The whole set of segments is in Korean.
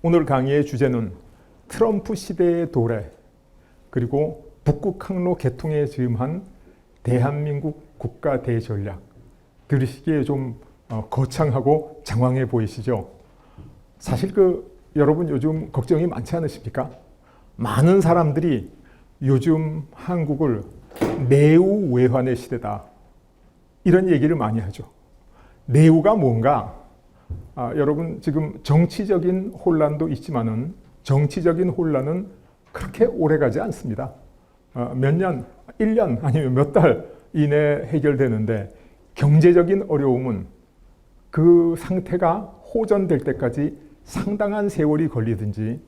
오늘 강의의 주제는 트럼프 시대의 도래 그리고 북극 항로 개통에 즈음한 대한민국 국가 대전략. 들으시기에 좀 거창하고 장황해 보이시죠? 사실 여러분 요즘 걱정이 많지 않으십니까? 많은 사람들이 요즘 한국을 내우 외환의 시대다 이런 얘기를 많이 하죠. 내우가 뭔가? 여러분 지금 정치적인 혼란도 있지만은 정치적인 혼란은 그렇게 오래가지 않습니다. 몇 년, 1년 아니면 몇 달 이내에 해결되는데 경제적인 어려움은 그 상태가 호전될 때까지 상당한 세월이 걸리든지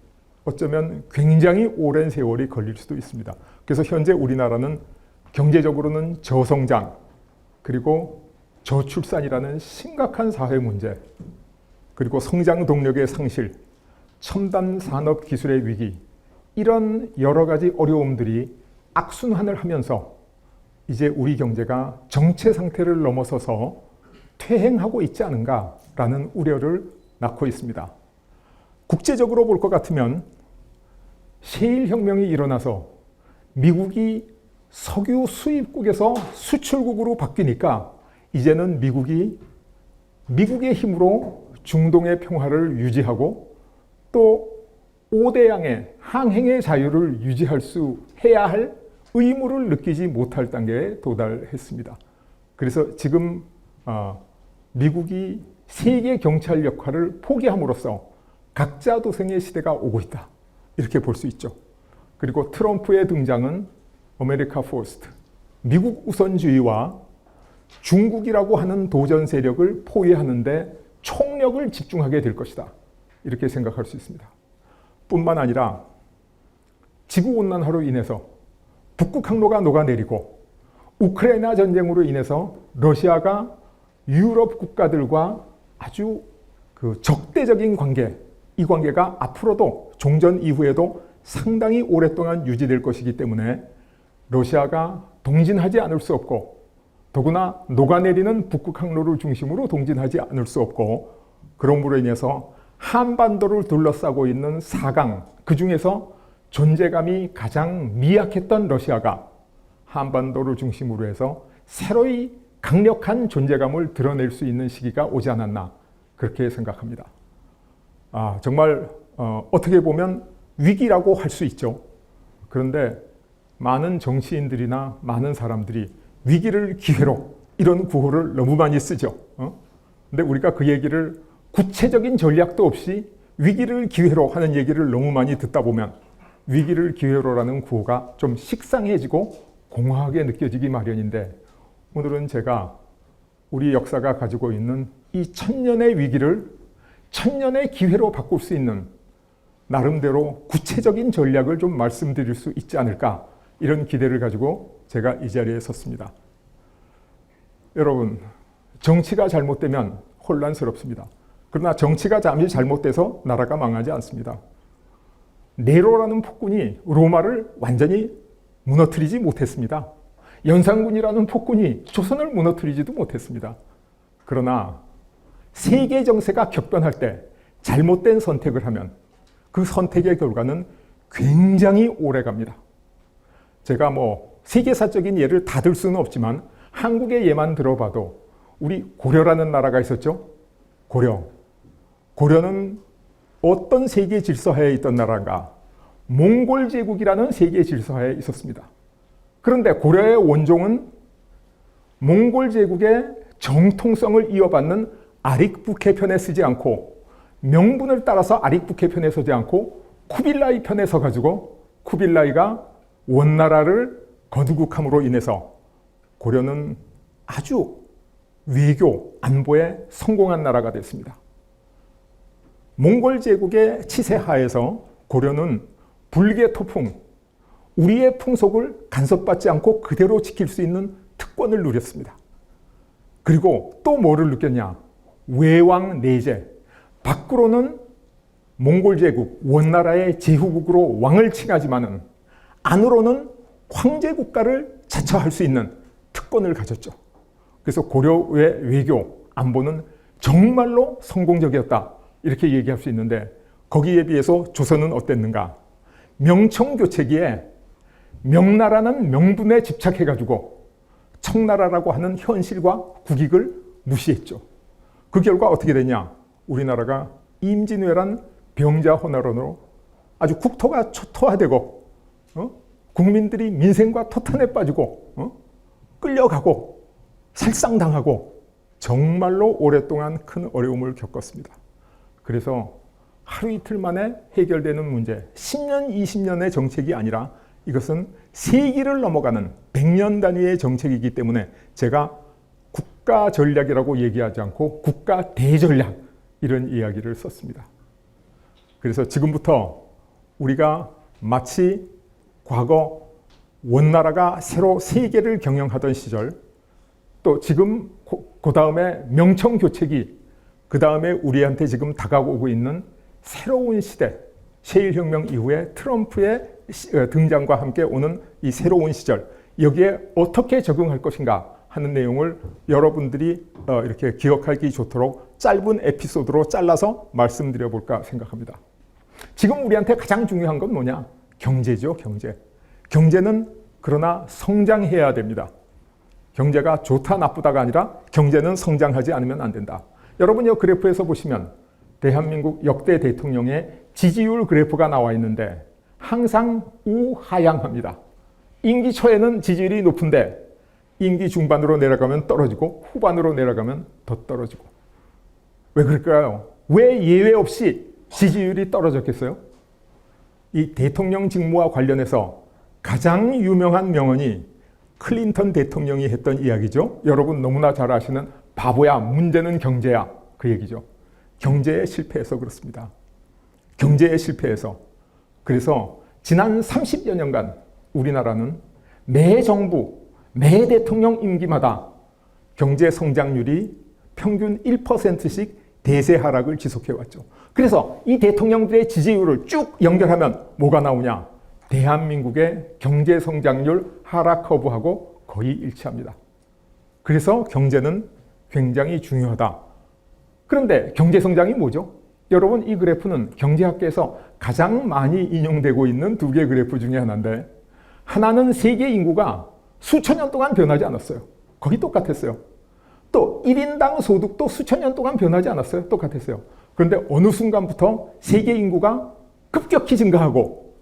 어쩌면 굉장히 오랜 세월이 걸릴 수도 있습니다. 그래서 현재 우리나라는 경제적으로는 저성장 그리고 저출산이라는 심각한 사회 문제 그리고 성장 동력의 상실, 첨단 산업 기술의 위기 이런 여러 가지 어려움들이 악순환을 하면서 이제 우리 경제가 정체 상태를 넘어서서 퇴행하고 있지 않은가라는 우려를 낳고 있습니다. 국제적으로 볼 것 같으면 셰일 혁명이 일어나서 미국이 석유 수입국에서 수출국으로 바뀌니까 이제는 미국의 힘으로 중동의 평화를 유지하고 또 5대양의 항행의 자유를 해야 할 의무를 느끼지 못할 단계에 도달했습니다. 그래서 지금 미국이 세계 경찰 역할을 포기함으로써 각자 도생의 시대가 오고 있다. 이렇게 볼 수 있죠. 그리고 트럼프의 등장은 아메리카 포스트, 미국 우선주의와 중국이라고 하는 도전 세력을 포위하는데 총력을 집중하게 될 것이다. 이렇게 생각할 수 있습니다. 뿐만 아니라 지구온난화로 인해서 북극 항로가 녹아내리고 우크라이나 전쟁으로 인해서 러시아가 유럽 국가들과 아주 적대적인 관계, 이 관계가 앞으로도 종전 이후에도 상당히 오랫동안 유지될 것이기 때문에 러시아가 동진하지 않을 수 없고 더구나 녹아내리는 북극 항로를 중심으로 동진하지 않을 수 없고 그럼으로 인해서 한반도를 둘러싸고 있는 4강, 그 중에서 존재감이 가장 미약했던 러시아가 한반도를 중심으로 해서 새로이 강력한 존재감을 드러낼 수 있는 시기가 오지 않았나 그렇게 생각합니다. 정말 어떻게 보면 위기라고 할 수 있죠. 그런데 많은 정치인들이나 많은 사람들이 위기를 기회로 이런 구호를 너무 많이 쓰죠. 근데 우리가 그 얘기를 구체적인 전략도 없이 위기를 기회로 하는 얘기를 너무 많이 듣다 보면 위기를 기회로라는 구호가 좀 식상해지고 공허하게 느껴지기 마련인데 오늘은 제가 우리 역사가 가지고 있는 이 천년의 위기를 천년의 기회로 바꿀 수 있는 나름대로 구체적인 전략을 좀 말씀드릴 수 있지 않을까 이런 기대를 가지고 제가 이 자리에 섰습니다. 여러분, 정치가 잘못되면 혼란스럽습니다. 그러나 정치가 잠시 잘못돼서 나라가 망하지 않습니다. 네로라는 폭군이 로마를 완전히 무너뜨리지 못했습니다. 연산군이라는 폭군이 조선을 무너뜨리지도 못했습니다. 그러나 세계 정세가 격변할 때 잘못된 선택을 하면 그 선택의 결과는 굉장히 오래 갑니다. 제가 세계사적인 예를 다 들 수는 없지만 한국의 예만 들어봐도 우리 고려라는 나라가 있었죠. 고려는 어떤 세계 질서하에 있던 나라인가? 몽골 제국이라는 세계 질서하에 있었습니다. 그런데 고려의 원종은 몽골 제국의 정통성을 이어받는 아릭부케 편에 쓰지 않고 명분을 따라서 아릭부케 편에 서지 않고 쿠빌라이 편에 서가지고 쿠빌라이가 원나라를 거두국함으로 인해서 고려는 아주 외교, 안보에 성공한 나라가 됐습니다. 몽골 제국의 치세 하에서 고려는 불계 토풍, 우리의 풍속을 간섭받지 않고 그대로 지킬 수 있는 특권을 누렸습니다. 그리고 또 뭐를 느꼈냐? 외왕 내제. 밖으로는 몽골 제국, 원나라의 제후국으로 왕을 칭하지만은 안으로는 황제 국가를 자처할 수 있는 특권을 가졌죠. 그래서 고려의 외교, 안보는 정말로 성공적이었다. 이렇게 얘기할 수 있는데 거기에 비해서 조선은 어땠는가? 명청교체기에 명나라는 명분에 집착해가지고 청나라라고 하는 현실과 국익을 무시했죠. 그 결과 어떻게 되냐? 우리나라가 임진왜란 병자호란으로 아주 국토가 초토화되고 국민들이 민생과 토탄에 빠지고 끌려가고 살상당하고 정말로 오랫동안 큰 어려움을 겪었습니다. 그래서 하루 이틀 만에 해결되는 문제, 10년, 20년의 정책이 아니라 이것은 세기를 넘어가는 100년 단위의 정책이기 때문에 제가 국가 전략이라고 얘기하지 않고 국가 대전략 이런 이야기를 썼습니다. 그래서 지금부터 우리가 마치 과거 원나라가 새로 세계를 경영하던 시절, 또 지금 그 다음에 명청교체기, 그 다음에 우리한테 지금 다가오고 있는 새로운 시대, 셰일혁명 이후에 트럼프의 등장과 함께 오는 이 새로운 시절, 여기에 어떻게 적응할 것인가 하는 내용을 여러분들이 이렇게 기억하기 좋도록 짧은 에피소드로 잘라서 말씀드려 볼까 생각합니다. 지금 우리한테 가장 중요한 건 뭐냐? 경제죠, 경제. 경제는 그러나 성장해야 됩니다. 경제가 좋다 나쁘다가 아니라 경제는 성장하지 않으면 안 된다. 여러분 이 그래프에서 보시면 대한민국 역대 대통령의 지지율 그래프가 나와 있는데 항상 우하향합니다. 임기 초에는 지지율이 높은데 임기 중반으로 내려가면 떨어지고 후반으로 내려가면 더 떨어지고. 왜 그럴까요? 왜 예외 없이 지지율이 떨어졌겠어요? 이 대통령 직무와 관련해서 가장 유명한 명언이 클린턴 대통령이 했던 이야기죠. 여러분 너무나 잘 아시는 바보야, 문제는 경제야. 그 얘기죠. 경제에 실패해서 그렇습니다. 경제에 실패해서. 그래서 지난 30여 년간 우리나라는 매 정부, 매 대통령 임기마다 경제 성장률이 평균 1%씩 대세 하락을 지속해왔죠. 그래서 이 대통령들의 지지율을 쭉 연결하면 뭐가 나오냐? 대한민국의 경제 성장률 하락 커브하고 거의 일치합니다. 그래서 경제는 굉장히 중요하다. 그런데 경제 성장이 뭐죠? 여러분 이 그래프는 경제학계에서 가장 많이 인용되고 있는 두 개의 그래프 중에 하나인데, 하나는 세계 인구가 수천 년 동안 변하지 않았어요. 거의 똑같았어요. 또 1인당 소득도 수천 년 동안 변하지 않았어요. 똑같았어요. 그런데 어느 순간부터 세계 인구가 급격히 증가하고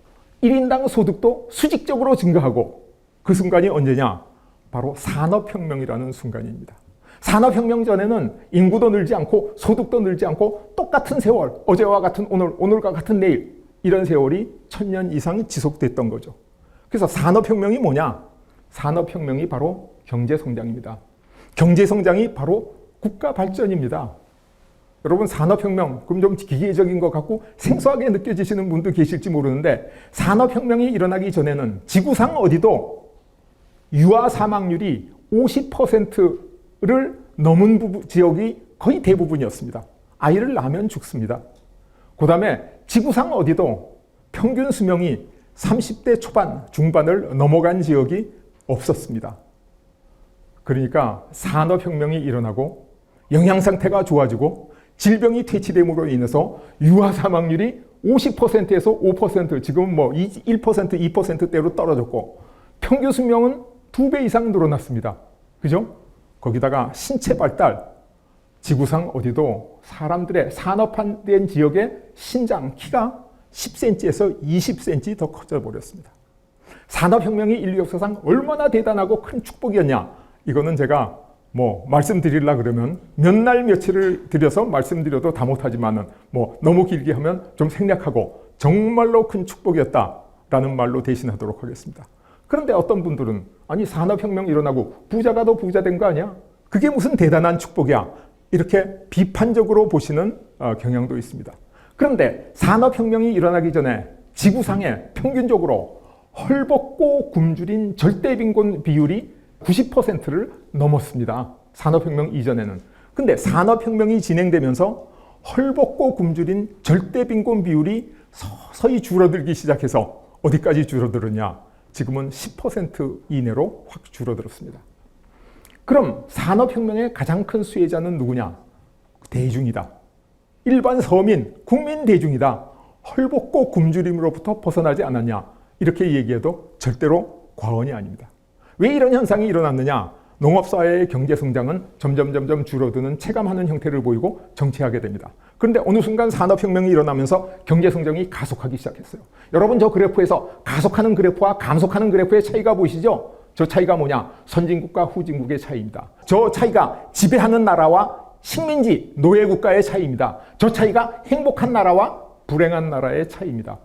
1인당 소득도 수직적으로 증가하고, 그 순간이 언제냐? 바로 산업혁명이라는 순간입니다. 산업혁명 전에는 인구도 늘지 않고 소득도 늘지 않고 똑같은 세월, 어제와 같은 오늘, 오늘과 같은 내일, 이런 세월이 1000년 이상 지속됐던 거죠. 그래서 산업혁명이 뭐냐? 산업혁명이 바로 경제성장입니다. 경제성장이 바로 국가발전입니다. 여러분 산업혁명, 그럼 좀 기계적인 것 같고 생소하게 느껴지시는 분도 계실지 모르는데, 산업혁명이 일어나기 전에는 지구상 어디도 유아 사망률이 50%를 넘은 지역이 거의 대부분이었습니다. 아이를 낳으면 죽습니다. 그 다음에 지구상 어디도 평균 수명이 30대 초반, 중반을 넘어간 지역이 없었습니다. 그러니까 산업혁명이 일어나고 영양상태가 좋아지고 질병이 퇴치됨으로 인해서 유아 사망률이 50%에서 5%, 지금 뭐 1%, 2%대로 떨어졌고 평균 수명은 2배 이상 늘어났습니다. 그죠? 거기다가 신체 발달, 지구상 어디도 사람들의 산업화된 지역의 신장, 키가 10cm에서 20cm 더 커져버렸습니다. 산업혁명이 인류 역사상 얼마나 대단하고 큰 축복이었냐? 이거는 제가 뭐 말씀드리려 그러면 몇 날 며칠을 들여서 말씀드려도 다 못하지만은 뭐 너무 길게 하면 좀 생략하고 정말로 큰 축복이었다라는 말로 대신하도록 하겠습니다. 그런데 어떤 분들은 아니 산업혁명 일어나고 부자가 더 부자 된 거 아니야? 그게 무슨 대단한 축복이야? 이렇게 비판적으로 보시는 경향도 있습니다. 그런데 산업혁명이 일어나기 전에 지구상에 평균적으로 헐벗고 굶주린 절대빈곤 비율이 90%를 넘었습니다. 산업혁명 이전에는. 근데 산업혁명이 진행되면서 헐벗고 굶주린 절대빈곤 비율이 서서히 줄어들기 시작해서 어디까지 줄어들었냐? 지금은 10% 이내로 확 줄어들었습니다. 그럼 산업혁명의 가장 큰 수혜자는 누구냐? 대중이다. 일반 서민, 국민 대중이다. 헐벗고 굶주림으로부터 벗어나지 않았냐 이렇게 얘기해도 절대로 과언이 아닙니다. 왜 이런 현상이 일어났느냐? 농업사회의 경제성장은 점점 줄어드는 체감하는 형태를 보이고 정체하게 됩니다. 그런데 어느 순간 산업혁명이 일어나면서 경제성장이 가속하기 시작했어요. 여러분 저 그래프에서 가속하는 그래프와 감속하는 그래프의 차이가 보이시죠? 저 차이가 뭐냐? 선진국과 후진국의 차이입니다. 저 차이가 지배하는 나라와 식민지, 노예국가의 차이입니다. 저 차이가 행복한 나라와 불행한 나라의 차이입니다.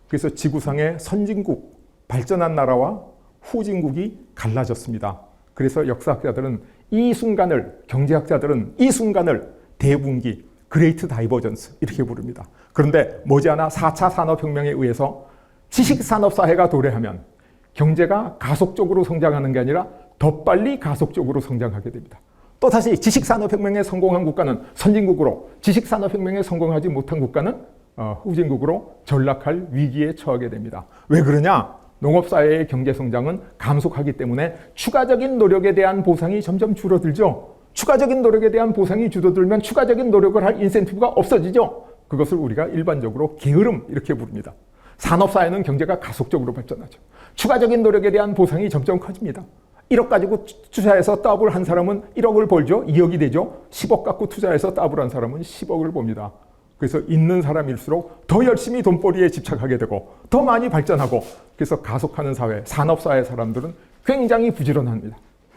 그래서 지구상의 선진국, 발전한 나라와 후진국이 갈라졌습니다. 그래서 역사학자들은 이 순간을, 경제학자들은 이 순간을 대분기, 그레이트 다이버전스 이렇게 부릅니다. 그런데 머지않아 4차 산업혁명에 의해서 지식산업사회가 도래하면 경제가 가속적으로 성장하는 게 아니라 더 빨리 가속적으로 성장하게 됩니다. 또다시 지식산업혁명에 성공한 국가는 선진국으로, 지식산업혁명에 성공하지 못한 국가는 후진국으로 전락할 위기에 처하게 됩니다. 왜 그러냐? 농업사회의 경제성장은 감속하기 때문에 추가적인 노력에 대한 보상이 점점 줄어들죠. 추가적인 노력에 대한 보상이 줄어들면 추가적인 노력을 할 인센티브가 없어지죠. 그것을 우리가 일반적으로 게으름 이렇게 부릅니다. 산업사회는 경제가 가속적으로 발전하죠. 추가적인 노력에 대한 보상이 점점 커집니다. 1억 가지고 투자해서 더블한 사람은 1억을 벌죠. 2억이 되죠. 10억 갖고 투자해서 더블한 사람은 10억을 봅니다. 그래서 있는 사람일수록 더 열심히 돈벌이에 집착하게 되고 더 많이 발전하고, 그래서 가속하는 사회, 산업사회 사람들은 굉장히 부지런합니다.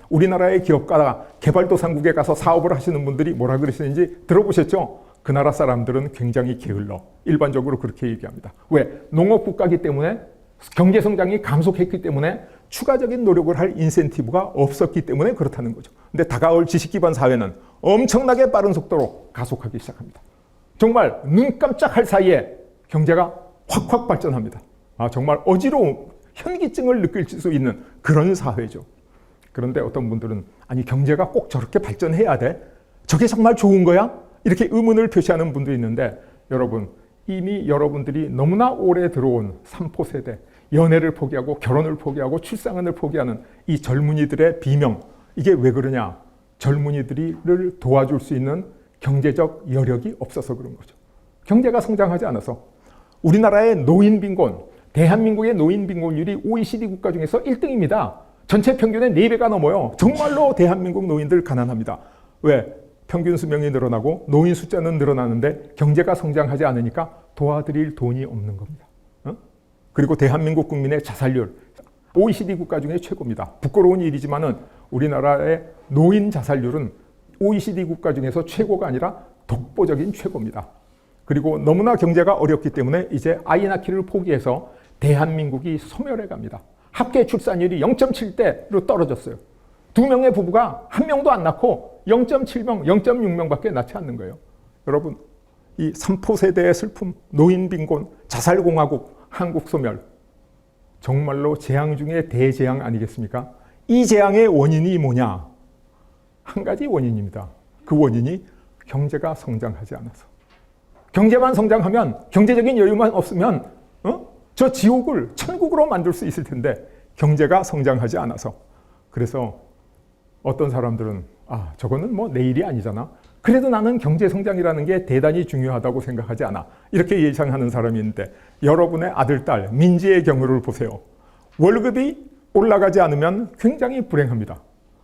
우리나라의 기업가가 개발도상국에 가서 사업을 하시는 분들이 뭐라 그러시는지 들어보셨죠? 그 나라 사람들은 굉장히 게을러. 일반적으로 그렇게 얘기합니다. 왜? 농업국가이기 때문에 경제성장이 감속했기 때문에 추가적인 노력을 할 인센티브가 없었기 때문에 그렇다는 거죠. 근데 다가올 지식기반 사회는 엄청나게 빠른 속도로 가속하기 시작합니다. 정말 눈 깜짝할 사이에 경제가 확 발전합니다. 정말 어지러움, 현기증을 느낄 수 있는 그런 사회죠. 그런데 어떤 분들은 아니 경제가 꼭 저렇게 발전해야 돼? 저게 정말 좋은 거야? 이렇게 의문을 표시하는 분도 있는데, 여러분 이미 여러분들이 너무나 오래 들어온 삼포 세대, 연애를 포기하고 결혼을 포기하고 출산을 포기하는 이 젊은이들의 비명, 이게 왜 그러냐? 젊은이들을 도와줄 수 있는 경제적 여력이 없어서 그런 거죠. 경제가 성장하지 않아서. 우리나라의 노인 빈곤, 대한민국의 노인 빈곤율이 OECD 국가 중에서 1등입니다. 전체 평균의 4배가 넘어요. 정말로 대한민국 노인들 가난합니다. 왜? 평균 수명이 늘어나고 노인 숫자는 늘어나는데 경제가 성장하지 않으니까 도와드릴 돈이 없는 겁니다. 그리고 대한민국 국민의 자살률, OECD 국가 중에 최고입니다. 부끄러운 일이지만은 우리나라의 노인 자살률은 OECD 국가 중에서 최고가 아니라 독보적인 최고입니다. 그리고 너무나 경제가 어렵기 때문에 이제 아이 낳기를 포기해서 대한민국이 소멸해 갑니다. 합계 출산율이 0.7대로 떨어졌어요. 2명의 부부가 1명도 안 낳고 0.7명, 0.6명밖에 낳지 않는 거예요. 여러분, 이 삼포 세대의 슬픔, 노인 빈곤, 자살공화국, 한국 소멸, 정말로 재앙 중에 대재앙 아니겠습니까? 이 재앙의 원인이 뭐냐? 한 가지 원인입니다. 그 원인이 경제가 성장하지 않아서. 경제만 성장하면, 경제적인 여유만 없으면 저 지옥을 천국으로 만들 수 있을 텐데 경제가 성장하지 않아서. 그래서 어떤 사람들은 저거는 뭐 내 일이 아니잖아. 그래도 나는 경제 성장이라는 게 대단히 중요하다고 생각하지 않아. 이렇게 예상하는 사람이 있는데, 여러분의 아들, 딸, 민지의 경우를 보세요. 월급이 올라가지 않으면 굉장히 불행합니다.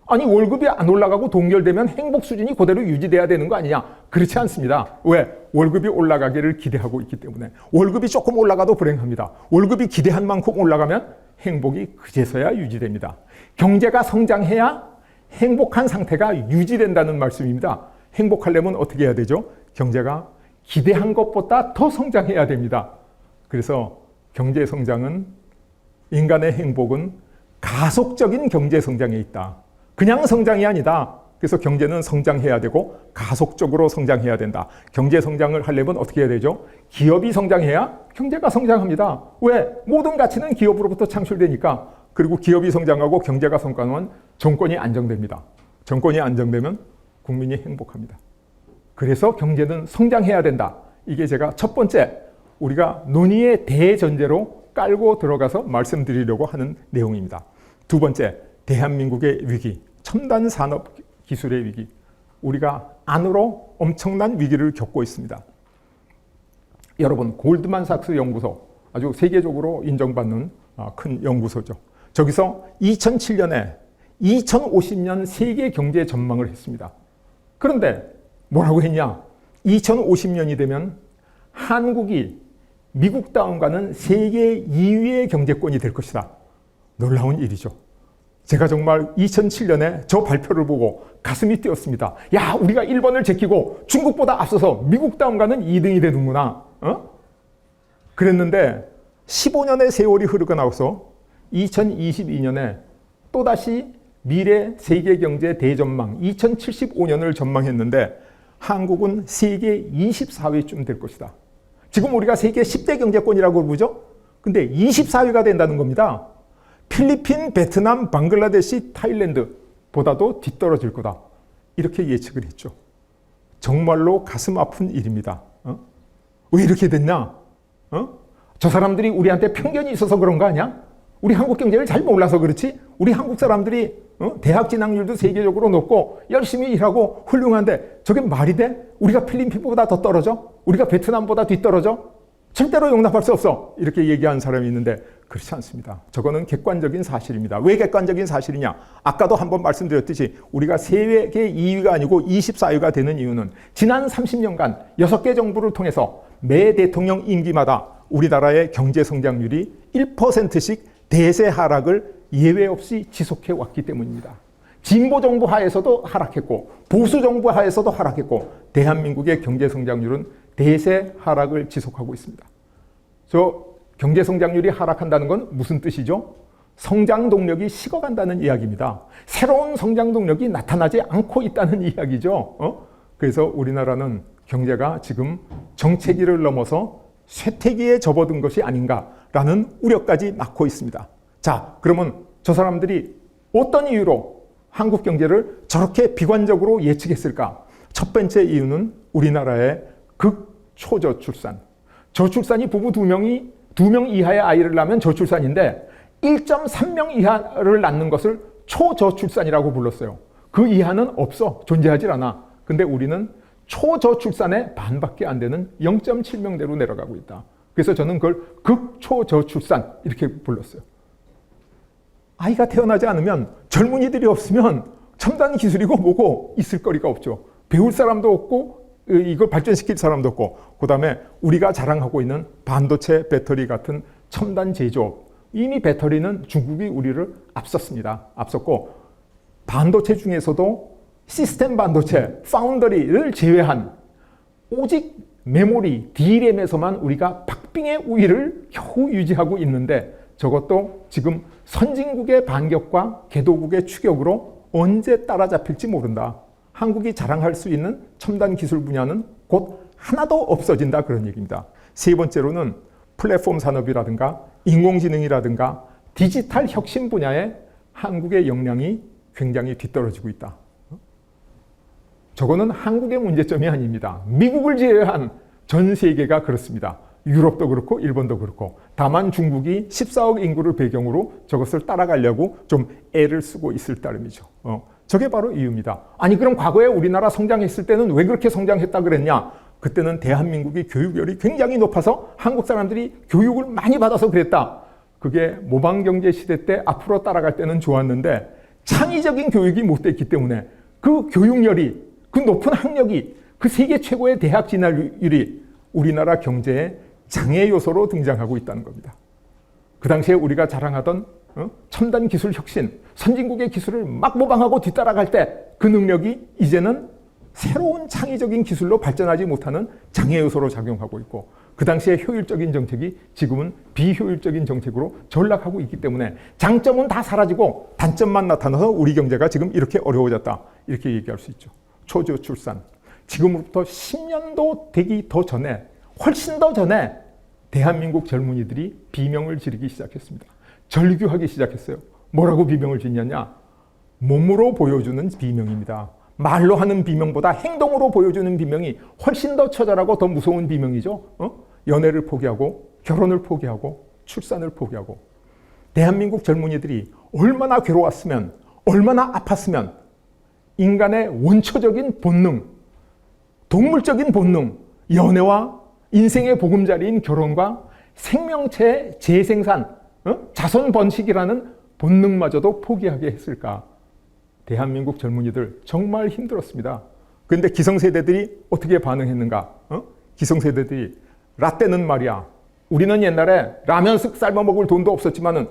아니 월급이 안 올라가고 동결되면 행복 수준이 그대로 유지돼야 되는 거 아니냐? 그렇지 않습니다. 왜? 월급이 올라가기를 기대하고 있기 때문에. 월급이 조금 올라가도 불행합니다. 월급이 기대한 만큼 올라가면 행복이 그제서야 유지됩니다. 경제가 성장해야 행복한 상태가 유지된다는 말씀입니다. 행복하려면 어떻게 해야 되죠? 경제가 기대한 것보다 더 성장해야 됩니다. 그래서 경제 성장은, 인간의 행복은 가속적인 경제 성장에 있다. 그냥 성장이 아니다. 그래서 경제는 성장해야 되고 가속적으로 성장해야 된다. 경제 성장을 하려면 어떻게 해야 되죠? 기업이 성장해야 경제가 성장합니다. 왜? 모든 가치는 기업으로부터 창출되니까. 그리고 기업이 성장하고 경제가 성장하면 정권이 안정됩니다. 정권이 안정되면 국민이 행복합니다. 그래서 경제는 성장해야 된다. 이게 제가 첫 번째 우리가 논의의 대전제로 깔고 들어가서 말씀드리려고 하는 내용입니다. 두 번째, 대한민국의 위기, 첨단 산업 기술의 위기. 우리가 안으로 엄청난 위기를 겪고 있습니다. 여러분, 골드만삭스 연구소, 아주 세계적으로 인정받는 큰 연구소죠. 저기서 2007년에 2050년 세계 경제 전망을 했습니다. 그런데 뭐라고 했냐? 2050년이 되면 한국이 미국 다음가는 세계 2위의 경제권이 될 것이다. 놀라운 일이죠. 제가 정말 2007년에 저 발표를 보고 가슴이 뛰었습니다. 야, 우리가 일본을 제끼고 중국보다 앞서서 미국 다음가는 2등이 되는구나. 그랬는데 15년의 세월이 흐르고 나서 2022년에 또다시 미래 세계경제 대전망 2075년을 전망했는데 한국은 세계 24위쯤 될 것이다. 지금 우리가 세계 10대 경제권이라고 부르죠? 근데 24위가 된다는 겁니다. 필리핀, 베트남, 방글라데시, 타일랜드보다도 뒤떨어질 거다. 이렇게 예측을 했죠. 정말로 가슴 아픈 일입니다. 왜 이렇게 됐냐? 저 사람들이 우리한테 편견이 있어서 그런 거 아니야? 우리 한국 경제를 잘 몰라서 그렇지? 우리 한국 사람들이 대학 진학률도 세계적으로 높고 열심히 일하고 훌륭한데 저게 말이 돼? 우리가 필리핀보다 더 떨어져? 우리가 베트남보다 뒤떨어져? 절대로 용납할 수 없어. 이렇게 얘기한 사람이 있는데 그렇지 않습니다. 저거는 객관적인 사실입니다. 왜 객관적인 사실이냐? 아까도 한번 말씀드렸듯이 우리가 세계 2위가 아니고 24위가 되는 이유는 지난 30년간 6개 정부를 통해서 매 대통령 임기마다 우리나라의 경제 성장률이 1%씩 대세 하락을 예외 없이 지속해 왔기 때문입니다. 진보 정부 하에서도 하락했고 보수 정부 하에서도 하락했고 대한민국의 경제 성장률은 대세 하락을 지속하고 있습니다. 저 경제 성장률이 하락한다는 건 무슨 뜻이죠? 성장 동력이 식어간다는 이야기입니다. 새로운 성장 동력이 나타나지 않고 있다는 이야기죠. 그래서 우리나라는 경제가 지금 정체기를 넘어서 쇠퇴기에 접어든 것이 아닌가라는 우려까지 낳고 있습니다. 자, 그러면 저 사람들이 어떤 이유로 한국 경제를 저렇게 비관적으로 예측했을까? 첫 번째 이유는 우리나라의 극초저출산. 저출산이 부부 2명 이하의 아이를 낳으면 저출산인데 1.3명 이하를 낳는 것을 초저출산이라고 불렀어요. 그 이하는 없어. 존재하지 않아. 근데 우리는 초저출산의 반밖에 안 되는 0.7명대로 내려가고 있다. 그래서 저는 그걸 극초저출산 이렇게 불렀어요. 아이가 태어나지 않으면 젊은이들이 없으면 첨단 기술이고 뭐고 있을 거리가 없죠. 배울 사람도 없고 이걸 발전시킬 사람도 없고 그 다음에 우리가 자랑하고 있는 반도체 배터리 같은 첨단 제조업 이미 배터리는 중국이 우리를 앞섰고 반도체 중에서도 시스템 반도체, 파운더리를 제외한 오직 메모리, D램에서만 우리가 박빙의 우위를 겨우 유지하고 있는데 저것도 지금 선진국의 반격과 개도국의 추격으로 언제 따라잡힐지 모른다. 한국이 자랑할 수 있는 첨단 기술 분야는 곧 하나도 없어진다 그런 얘기입니다. 세 번째로는 플랫폼 산업이라든가 인공지능이라든가 디지털 혁신 분야에 한국의 역량이 굉장히 뒤떨어지고 있다. 저거는 한국의 문제점이 아닙니다. 미국을 제외한 전 세계가 그렇습니다. 유럽도 그렇고 일본도 그렇고 다만 중국이 14억 인구를 배경으로 저것을 따라가려고 좀 애를 쓰고 있을 따름이죠. 저게 바로 이유입니다. 아니 그럼 과거에 우리나라 성장했을 때는 왜 그렇게 성장했다 그랬냐? 그때는 대한민국이 교육열이 굉장히 높아서 한국 사람들이 교육을 많이 받아서 그랬다. 그게 모방경제 시대 때 앞으로 따라갈 때는 좋았는데 창의적인 교육이 못 됐기 때문에 그 교육열이 그 높은 학력이 그 세계 최고의 대학 진학률이 우리나라 경제의 장애 요소로 등장하고 있다는 겁니다. 그 당시에 우리가 자랑하던 첨단 기술 혁신, 선진국의 기술을 막 모방하고 뒤따라갈 때 그 능력이 이제는 새로운 창의적인 기술로 발전하지 못하는 장애 요소로 작용하고 있고 그 당시에 효율적인 정책이 지금은 비효율적인 정책으로 전락하고 있기 때문에 장점은 다 사라지고 단점만 나타나서 우리 경제가 지금 이렇게 어려워졌다. 이렇게 얘기할 수 있죠. 초저출산. 지금부터 10년도 되기 더 전에 훨씬 더 전에 대한민국 젊은이들이 비명을 지르기 시작했습니다. 절규하기 시작했어요. 뭐라고 비명을 짓냐냐? 몸으로 보여주는 비명입니다. 말로 하는 비명보다 행동으로 보여주는 비명이 훨씬 더 처절하고 더 무서운 비명이죠. 연애를 포기하고 결혼을 포기하고 출산을 포기하고 대한민국 젊은이들이 얼마나 괴로웠으면 얼마나 아팠으면 인간의 원초적인 본능 동물적인 본능, 연애와 인생의 보금자리인 결혼과 생명체의 재생산, 자손 번식이라는 본능마저도 포기하게 했을까? 대한민국 젊은이들 정말 힘들었습니다. 그런데 기성세대들이 어떻게 반응했는가? 기성세대들이 라떼는 말이야. 우리는 옛날에 라면 쓱 삶아 먹을 돈도 없었지만은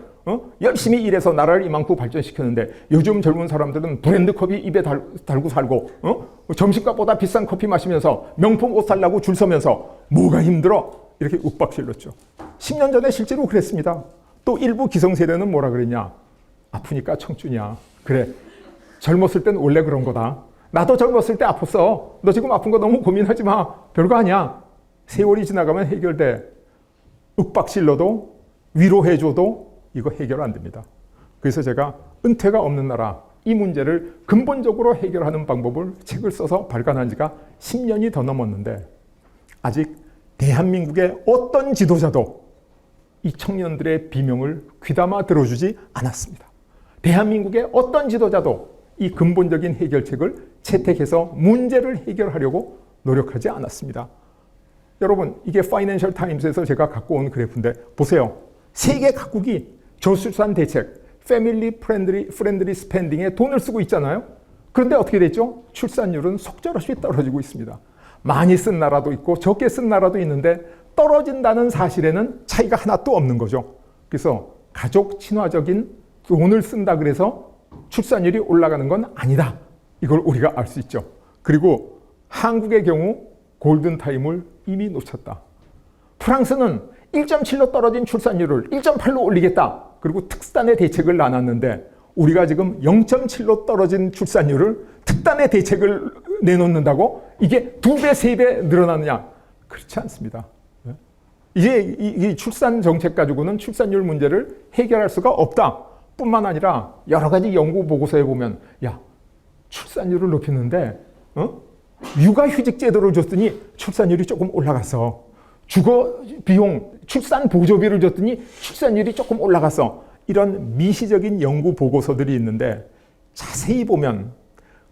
열심히 일해서 나라를 이만큼 발전시켰는데 요즘 젊은 사람들은 브랜드 컵이 입에 달고 살고 점심값보다 비싼 커피 마시면서 명품 옷 살라고 줄 서면서 뭐가 힘들어? 이렇게 윽박질렀죠. 10년 전에 실제로 그랬습니다. 또 일부 기성세대는 뭐라 그랬냐? 아프니까 청춘이야. 그래. 젊었을 땐 원래 그런 거다. 나도 젊었을 때 아팠어. 너 지금 아픈 거 너무 고민하지 마. 별거 아니야. 세월이 지나가면 해결돼. 윽박질러도 위로해줘도 이거 해결 안 됩니다. 그래서 제가 은퇴가 없는 나라 이 문제를 근본적으로 해결하는 방법을 책을 써서 발간한 지가 10년이 더 넘었는데 아직 대한민국의 어떤 지도자도 이 청년들의 비명을 귀담아 들어주지 않았습니다. 대한민국의 어떤 지도자도 이 근본적인 해결책을 채택해서 문제를 해결하려고 노력하지 않았습니다. 여러분, 이게 파이낸셜 타임스에서 제가 갖고 온 그래프인데 보세요. 세계 각국이 저출산 대책, 패밀리 프렌들리 스펜딩에 돈을 쓰고 있잖아요. 그런데 어떻게 됐죠? 출산율은 속절없이 떨어지고 있습니다. 많이 쓴 나라도 있고 적게 쓴 나라도 있는데 떨어진다는 사실에는 차이가 하나도 없는 거죠. 그래서 가족 친화적인 돈을 쓴다 그래서 출산율이 올라가는 건 아니다. 이걸 우리가 알 수 있죠. 그리고 한국의 경우 골든타임을 이미 놓쳤다. 프랑스는 1.7로 떨어진 출산율을 1.8로 올리겠다. 그리고 특단의 대책을 나눴는데 우리가 지금 0.7로 떨어진 출산율을 특단의 대책을 내놓는다고 이게 2배, 3배 늘어나느냐? 그렇지 않습니다. 이제 이 출산 정책 가지고는 출산율 문제를 해결할 수가 없다. 뿐만 아니라 여러 가지 연구 보고서에 보면 야, 출산율을 높이는데 육아휴직 제도를 줬더니 출산율이 조금 올라갔어. 주거 비용, 출산 보조비를 줬더니 출산율이 조금 올라갔어. 이런 미시적인 연구 보고서들이 있는데 자세히 보면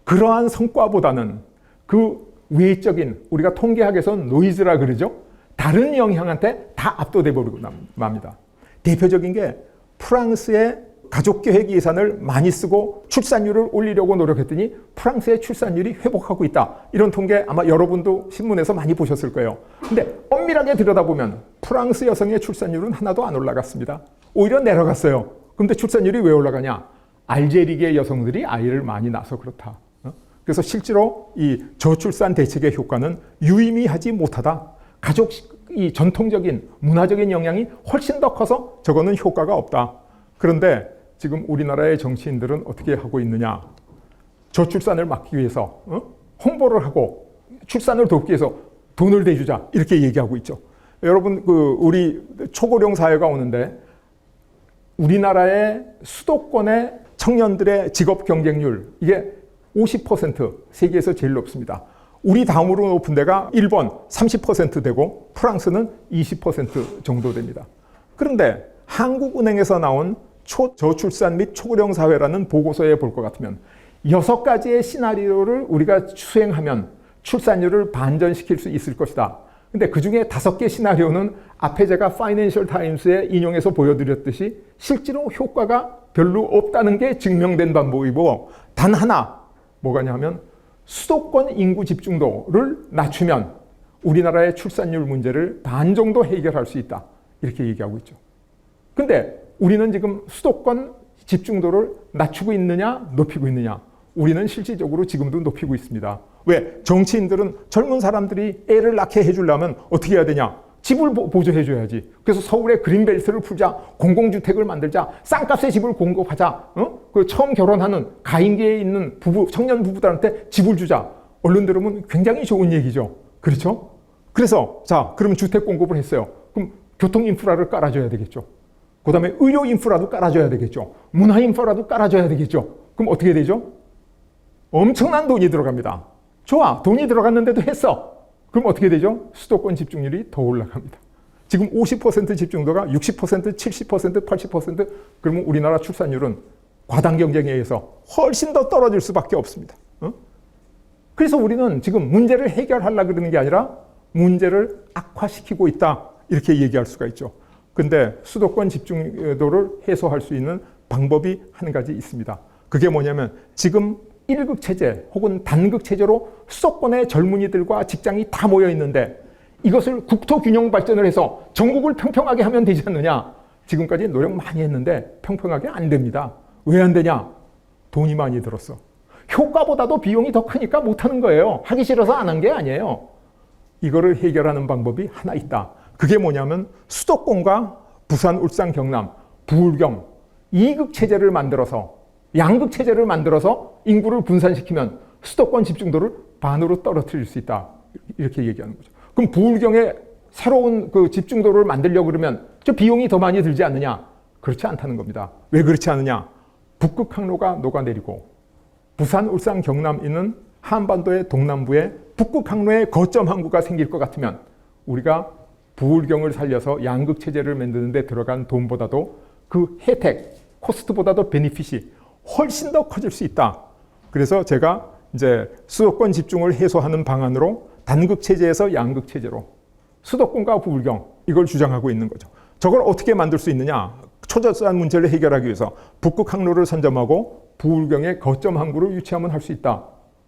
그러한 성과보다는 그 외적인 우리가 통계학에서는 노이즈라 그러죠. 다른 영향한테 다 압도돼 버리고 맙니다. 대표적인 게 프랑스의 가족계획 예산을 많이 쓰고 출산율을 올리려고 노력했더니 프랑스의 출산율이 회복하고 있다. 이런 통계 아마 여러분도 신문에서 많이 보셨을 거예요. 근데 엄밀하게 들여다보면 프랑스 여성의 출산율은 하나도 안 올라갔습니다. 오히려 내려갔어요. 그런데 출산율이 왜 올라가냐? 알제리계 여성들이 아이를 많이 낳아서 그렇다. 그래서 실제로 이 저출산 대책의 효과는 유의미하지 못하다. 가족 이 전통적인 문화적인 영향이 훨씬 더 커서 저거는 효과가 없다. 그런데 지금 우리나라의 정치인들은 어떻게 하고 있느냐? 저출산을 막기 위해서 홍보를 하고 출산을 돕기 위해서 돈을 대주자 이렇게 얘기하고 있죠. 여러분 우리 초고령 사회가 오는데 우리나라의 수도권의 청년들의 직업 경쟁률 이게 50% 세계에서 제일 높습니다. 우리 다음으로 높은 데가 일본 30% 되고 프랑스는 20% 정도 됩니다. 그런데 한국은행에서 나온 초저출산 및 초고령 사회라는 보고서에 볼 것 같으면 6가지의 시나리오를 우리가 수행하면 출산율을 반전시킬 수 있을 것이다. 근데 그 중에 5개 시나리오는 앞에 제가 파이낸셜 타임스에 인용해서 보여드렸듯이 실제로 효과가 별로 없다는 게 증명된 방법이고 단 하나 뭐가냐 하면 수도권 인구 집중도를 낮추면 우리나라의 출산율 문제를 반 정도 해결할 수 있다. 이렇게 얘기하고 있죠. 근데 우리는 지금 수도권 집중도를 낮추고 있느냐 높이고 있느냐 우리는 실질적으로 지금도 높이고 있습니다. 왜? 정치인들은 젊은 사람들이 애를 낳게 해주려면 어떻게 해야 되냐? 집을 보조해줘야지. 그래서 서울에 그린벨트를 풀자, 공공주택을 만들자, 싼값에 집을 공급하자. 그 처음 결혼하는 가임기에 있는 청년 부부들한테 집을 주자. 언론 들으면 굉장히 좋은 얘기죠. 그렇죠? 그래서 자, 그러면 주택 공급을 했어요. 그럼 교통 인프라를 깔아줘야 되겠죠. 그 다음에 의료 인프라도 깔아줘야 되겠죠. 문화 인프라도 깔아줘야 되겠죠. 그럼 어떻게 되죠? 엄청난 돈이 들어갑니다. 좋아, 돈이 들어갔는데도 했어. 그럼 어떻게 되죠? 수도권 집중률이 더 올라갑니다. 지금 50% 집중도가 60%, 70%, 80% 그러면 우리나라 출산율은 과당 경쟁에 의해서 훨씬 더 떨어질 수밖에 없습니다. 그래서 우리는 지금 문제를 해결하려고 그러는 게 아니라 문제를 악화시키고 있다. 이렇게 얘기할 수가 있죠. 근데 수도권 집중도를 해소할 수 있는 방법이 한 가지 있습니다. 그게 뭐냐면 지금 1극 체제 혹은 단극 체제로 수도권의 젊은이들과 직장이 다 모여 있는데 이것을 국토 균형 발전을 해서 전국을 평평하게 하면 되지 않느냐. 지금까지 노력 많이 했는데 평평하게 안 됩니다. 왜 안 되냐? 돈이 많이 들었어. 효과보다도 비용이 더 크니까 못하는 거예요. 하기 싫어서 안 한 게 아니에요. 이거를 해결하는 방법이 하나 있다. 그게 뭐냐면 수도권과 부산, 울산, 경남, 부울경 2극 체제를 만들어서 양극 체제를 만들어서 인구를 분산시키면 수도권 집중도를 반으로 떨어뜨릴 수 있다. 이렇게 얘기하는 거죠. 그럼 부울경에 새로운 그 집중도를 만들려고 그러면 저 비용이 더 많이 들지 않느냐? 그렇지 않다는 겁니다. 왜 그렇지 않느냐? 북극 항로가 녹아내리고 부산, 울산, 경남 있는 한반도의 동남부에 북극 항로의 거점 항구가 생길 것 같으면 우리가 부울경을 살려서 양극 체제를 만드는 데 들어간 돈보다도 그 혜택, 코스트보다도 베니핏이 훨씬 더 커질 수 있다. 그래서 제가 이제 수도권 집중을 해소하는 방안으로 단극 체제에서 양극 체제로 수도권과 부울경 이걸 주장하고 있는 거죠. 저걸 어떻게 만들 수 있느냐? 초저산 문제를 해결하기 위해서 북극 항로를 선점하고 부울경의 거점 항구를 유치하면 할 수 있다.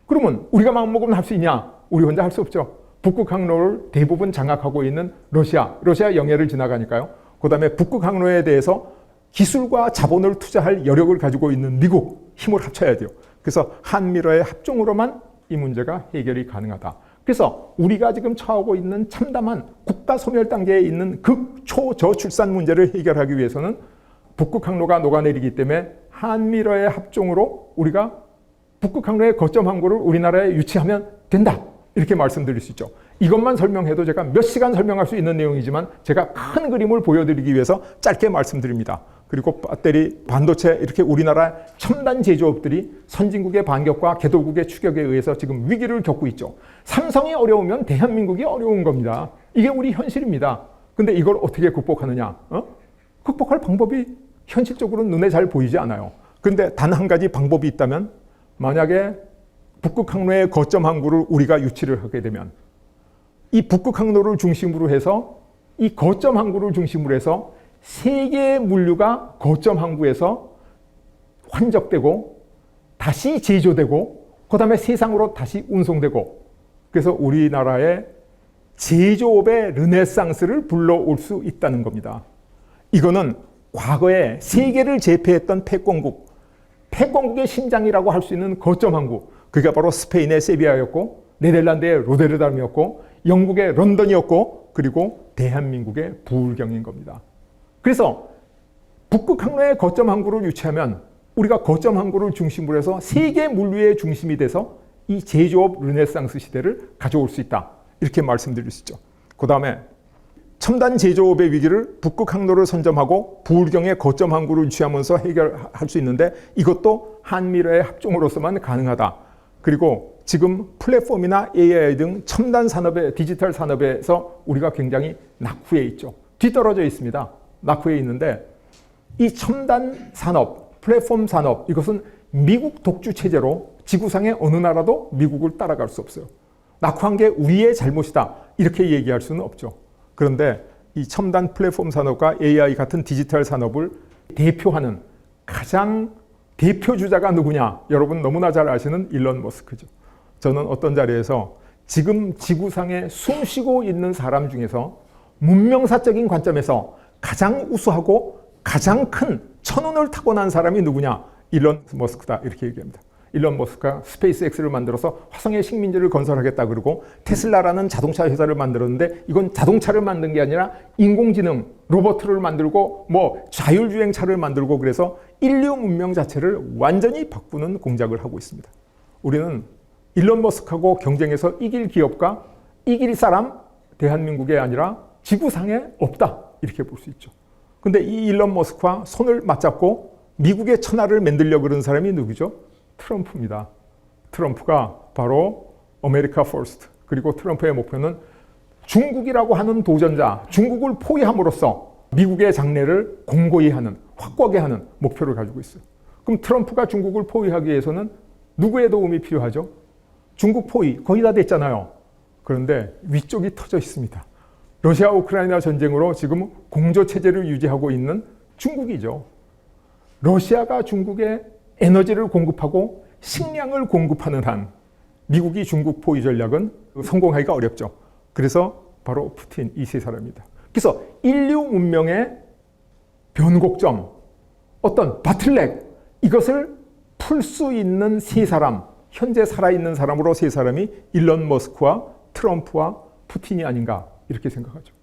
그러면 우리가 마음먹으면 할 수 있냐? 우리 혼자 할 수 없죠. 북극 항로를 대부분 장악하고 있는 러시아 영해를 지나가니까요. 그 다음에 북극 항로에 대해서 기술과 자본을 투자할 여력을 가지고 있는 미국 힘을 합쳐야 돼요. 그래서 한미러의 합종으로만 이 문제가 해결이 가능하다. 그래서 우리가 지금 처하고 있는 참담한 국가 소멸 단계에 있는 극초저출산 문제를 해결하기 위해서는 북극 항로가 녹아내리기 때문에 한미러의 합종으로 우리가 북극 항로의 거점 항구를 우리나라에 유치하면 된다. 이렇게 말씀드릴 수 있죠. 이것만 설명해도 제가 몇 시간 설명할 수 있는 내용이지만 제가 큰 그림을 보여드리기 위해서 짧게 말씀드립니다. 그리고 배터리, 반도체 이렇게 우리나라 첨단 제조업들이 선진국의 반격과 개도국의 추격에 의해서 지금 위기를 겪고 있죠. 삼성이 어려우면 대한민국이 어려운 겁니다. 이게 우리 현실입니다. 근데 이걸 어떻게 극복하느냐? 극복할 방법이 현실적으로 눈에 잘 보이지 않아요. 근데 단 한 가지 방법이 있다면 만약에 북극 항로의 거점 항구를 우리가 유치를 하게 되면 이 북극 항로를 중심으로 해서 이 거점 항구를 중심으로 해서 세계의 물류가 거점 항구에서 환적되고 다시 제조되고 그 다음에 세상으로 다시 운송되고 그래서 우리나라의 제조업의 르네상스를 불러올 수 있다는 겁니다. 이거는 과거에 세계를 제패했던 패권국의 심장이라고 할 수 있는 거점 항구 그게 바로 스페인의 세비야였고 네덜란드의 로테르담이었고 영국의 런던이었고 그리고 대한민국의 부울경인 겁니다. 그래서 북극 항로의 거점 항구를 유치하면 우리가 거점 항구를 중심으로 해서 세계 물류의 중심이 돼서 이 제조업 르네상스 시대를 가져올 수 있다. 이렇게 말씀드릴 수 있죠. 그 다음에 첨단 제조업의 위기를 북극 항로를 선점하고 부울경의 거점 항구를 유치하면서 해결할 수 있는데 이것도 한미러의 합종으로서만 가능하다. 그리고 지금 플랫폼이나 AI 등 첨단 산업의 디지털 산업에서 우리가 굉장히 낙후해 있죠. 뒤떨어져 있습니다. 낙후해 있는데 이 첨단 산업, 플랫폼 산업 이것은 미국 독주 체제로 지구상의 어느 나라도 미국을 따라갈 수 없어요. 낙후한 게 우리의 잘못이다. 이렇게 얘기할 수는 없죠. 그런데 이 첨단 플랫폼 산업과 AI 같은 디지털 산업을 대표하는 가장 대표 주자가 누구냐? 여러분 너무나 잘 아시는 일론 머스크죠. 저는 어떤 자리에서 지금 지구상에 숨쉬고 있는 사람 중에서 문명사적인 관점에서 가장 우수하고 가장 큰 천운을 타고난 사람이 누구냐? 일론 머스크다. 이렇게 얘기합니다. 일론 머스크가 스페이스X를 만들어서 화성의 식민지를 건설하겠다 그러고 테슬라라는 자동차 회사를 만들었는데 이건 자동차를 만든 게 아니라 인공지능, 로봇을 만들고 뭐 자율주행차를 만들고 그래서 인류 문명 자체를 완전히 바꾸는 공작을 하고 있습니다. 우리는 일론 머스크하고 경쟁해서 이길 기업가, 이길 사람 대한민국에 아니라 지구상에 없다. 이렇게 볼 수 있죠. 근데 이 일론 머스크와 손을 맞잡고 미국의 천하를 만들려고 그러는 사람이 누구죠? 트럼프입니다. 트럼프가 바로 아메리카 퍼스트 그리고 트럼프의 목표는 중국이라고 하는 도전자, 중국을 포위함으로써 미국의 장래를 공고히 하는, 확고하게 하는 목표를 가지고 있어요. 그럼 트럼프가 중국을 포위하기 위해서는 누구의 도움이 필요하죠? 중국 포위 거의 다 됐잖아요. 그런데 위쪽이 터져 있습니다. 러시아 우크라이나 전쟁으로 지금 공조 체제를 유지하고 있는 중국이죠. 러시아가 중국에 에너지를 공급하고 식량을 공급하는 한 미국이 중국 포위 전략은 성공하기가 어렵죠. 그래서 바로 푸틴 이 세 사람입니다. 그래서 인류 문명의 변곡점, 어떤 바틀렉, 이것을 풀 수 있는 세 사람, 현재 살아있는 사람으로 세 사람이 일론 머스크와 트럼프와 푸틴이 아닌가 이렇게 생각하죠.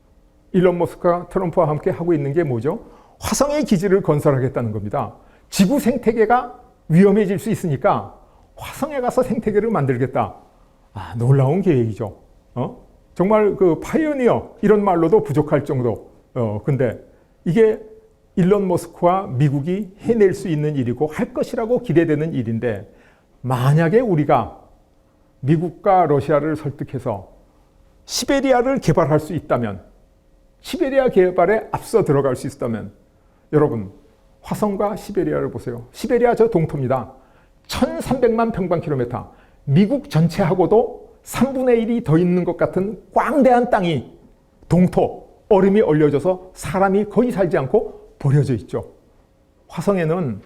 일론 머스크와 트럼프와 함께 하고 있는 게 뭐죠? 화성의 기지를 건설하겠다는 겁니다. 지구 생태계가 위험해질 수 있으니까 화성에 가서 생태계를 만들겠다. 놀라운 계획이죠. 정말 그 파이오니어 이런 말로도 부족할 정도. 근데 이게 일론 머스크와 미국이 해낼 수 있는 일이고 할 것이라고 기대되는 일인데, 만약에 우리가 미국과 러시아를 설득해서 시베리아를 개발할 수 있다면, 시베리아 개발에 앞서 들어갈 수 있다면, 여러분 화성과 시베리아를 보세요. 시베리아 저 동토입니다. 1300만 평방킬로미터, 미국 전체하고도 3분의 1이 더 있는 것 같은 광대한 땅이 동토, 얼음이 얼려져서 사람이 거의 살지 않고 버려져 있죠. 화성에는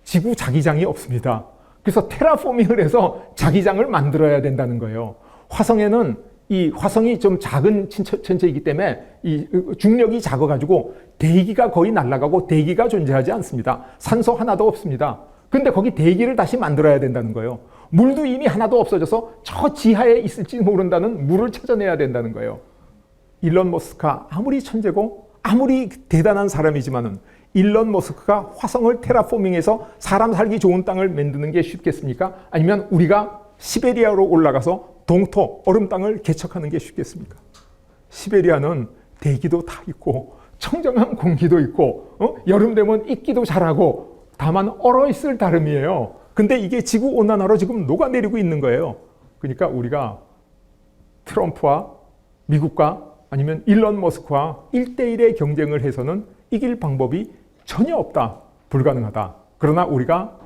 지구 자기장이 없습니다. 그래서 테라포밍을 해서 자기장을 만들어야 된다는 거예요. 화성에는 이 화성이 좀 작은 천체이기 때문에 이 중력이 작아가지고 대기가 거의 날아가고 대기가 존재하지 않습니다. 산소 하나도 없습니다. 근데 거기 대기를 다시 만들어야 된다는 거예요. 물도 이미 하나도 없어져서 저 지하에 있을지 모른다는 물을 찾아내야 된다는 거예요. 일론 머스크가 아무리 천재고 아무리 대단한 사람이지만은 일론 머스크가 화성을 테라포밍해서 사람 살기 좋은 땅을 만드는 게 쉽겠습니까? 아니면 우리가 시베리아로 올라가서 동토, 얼음 땅을 개척하는 게 쉽겠습니까? 시베리아는 대기도 다 있고 청정한 공기도 있고 여름 되면 익기도 잘하고 다만 얼어있을 다름이에요. 근데 이게 지구온난화로 지금 녹아내리고 있는 거예요. 그러니까 우리가 트럼프와 미국과 아니면 일론 머스크와 1대1의 경쟁을 해서는 이길 방법이 전혀 없다. 불가능하다. 그러나 우리가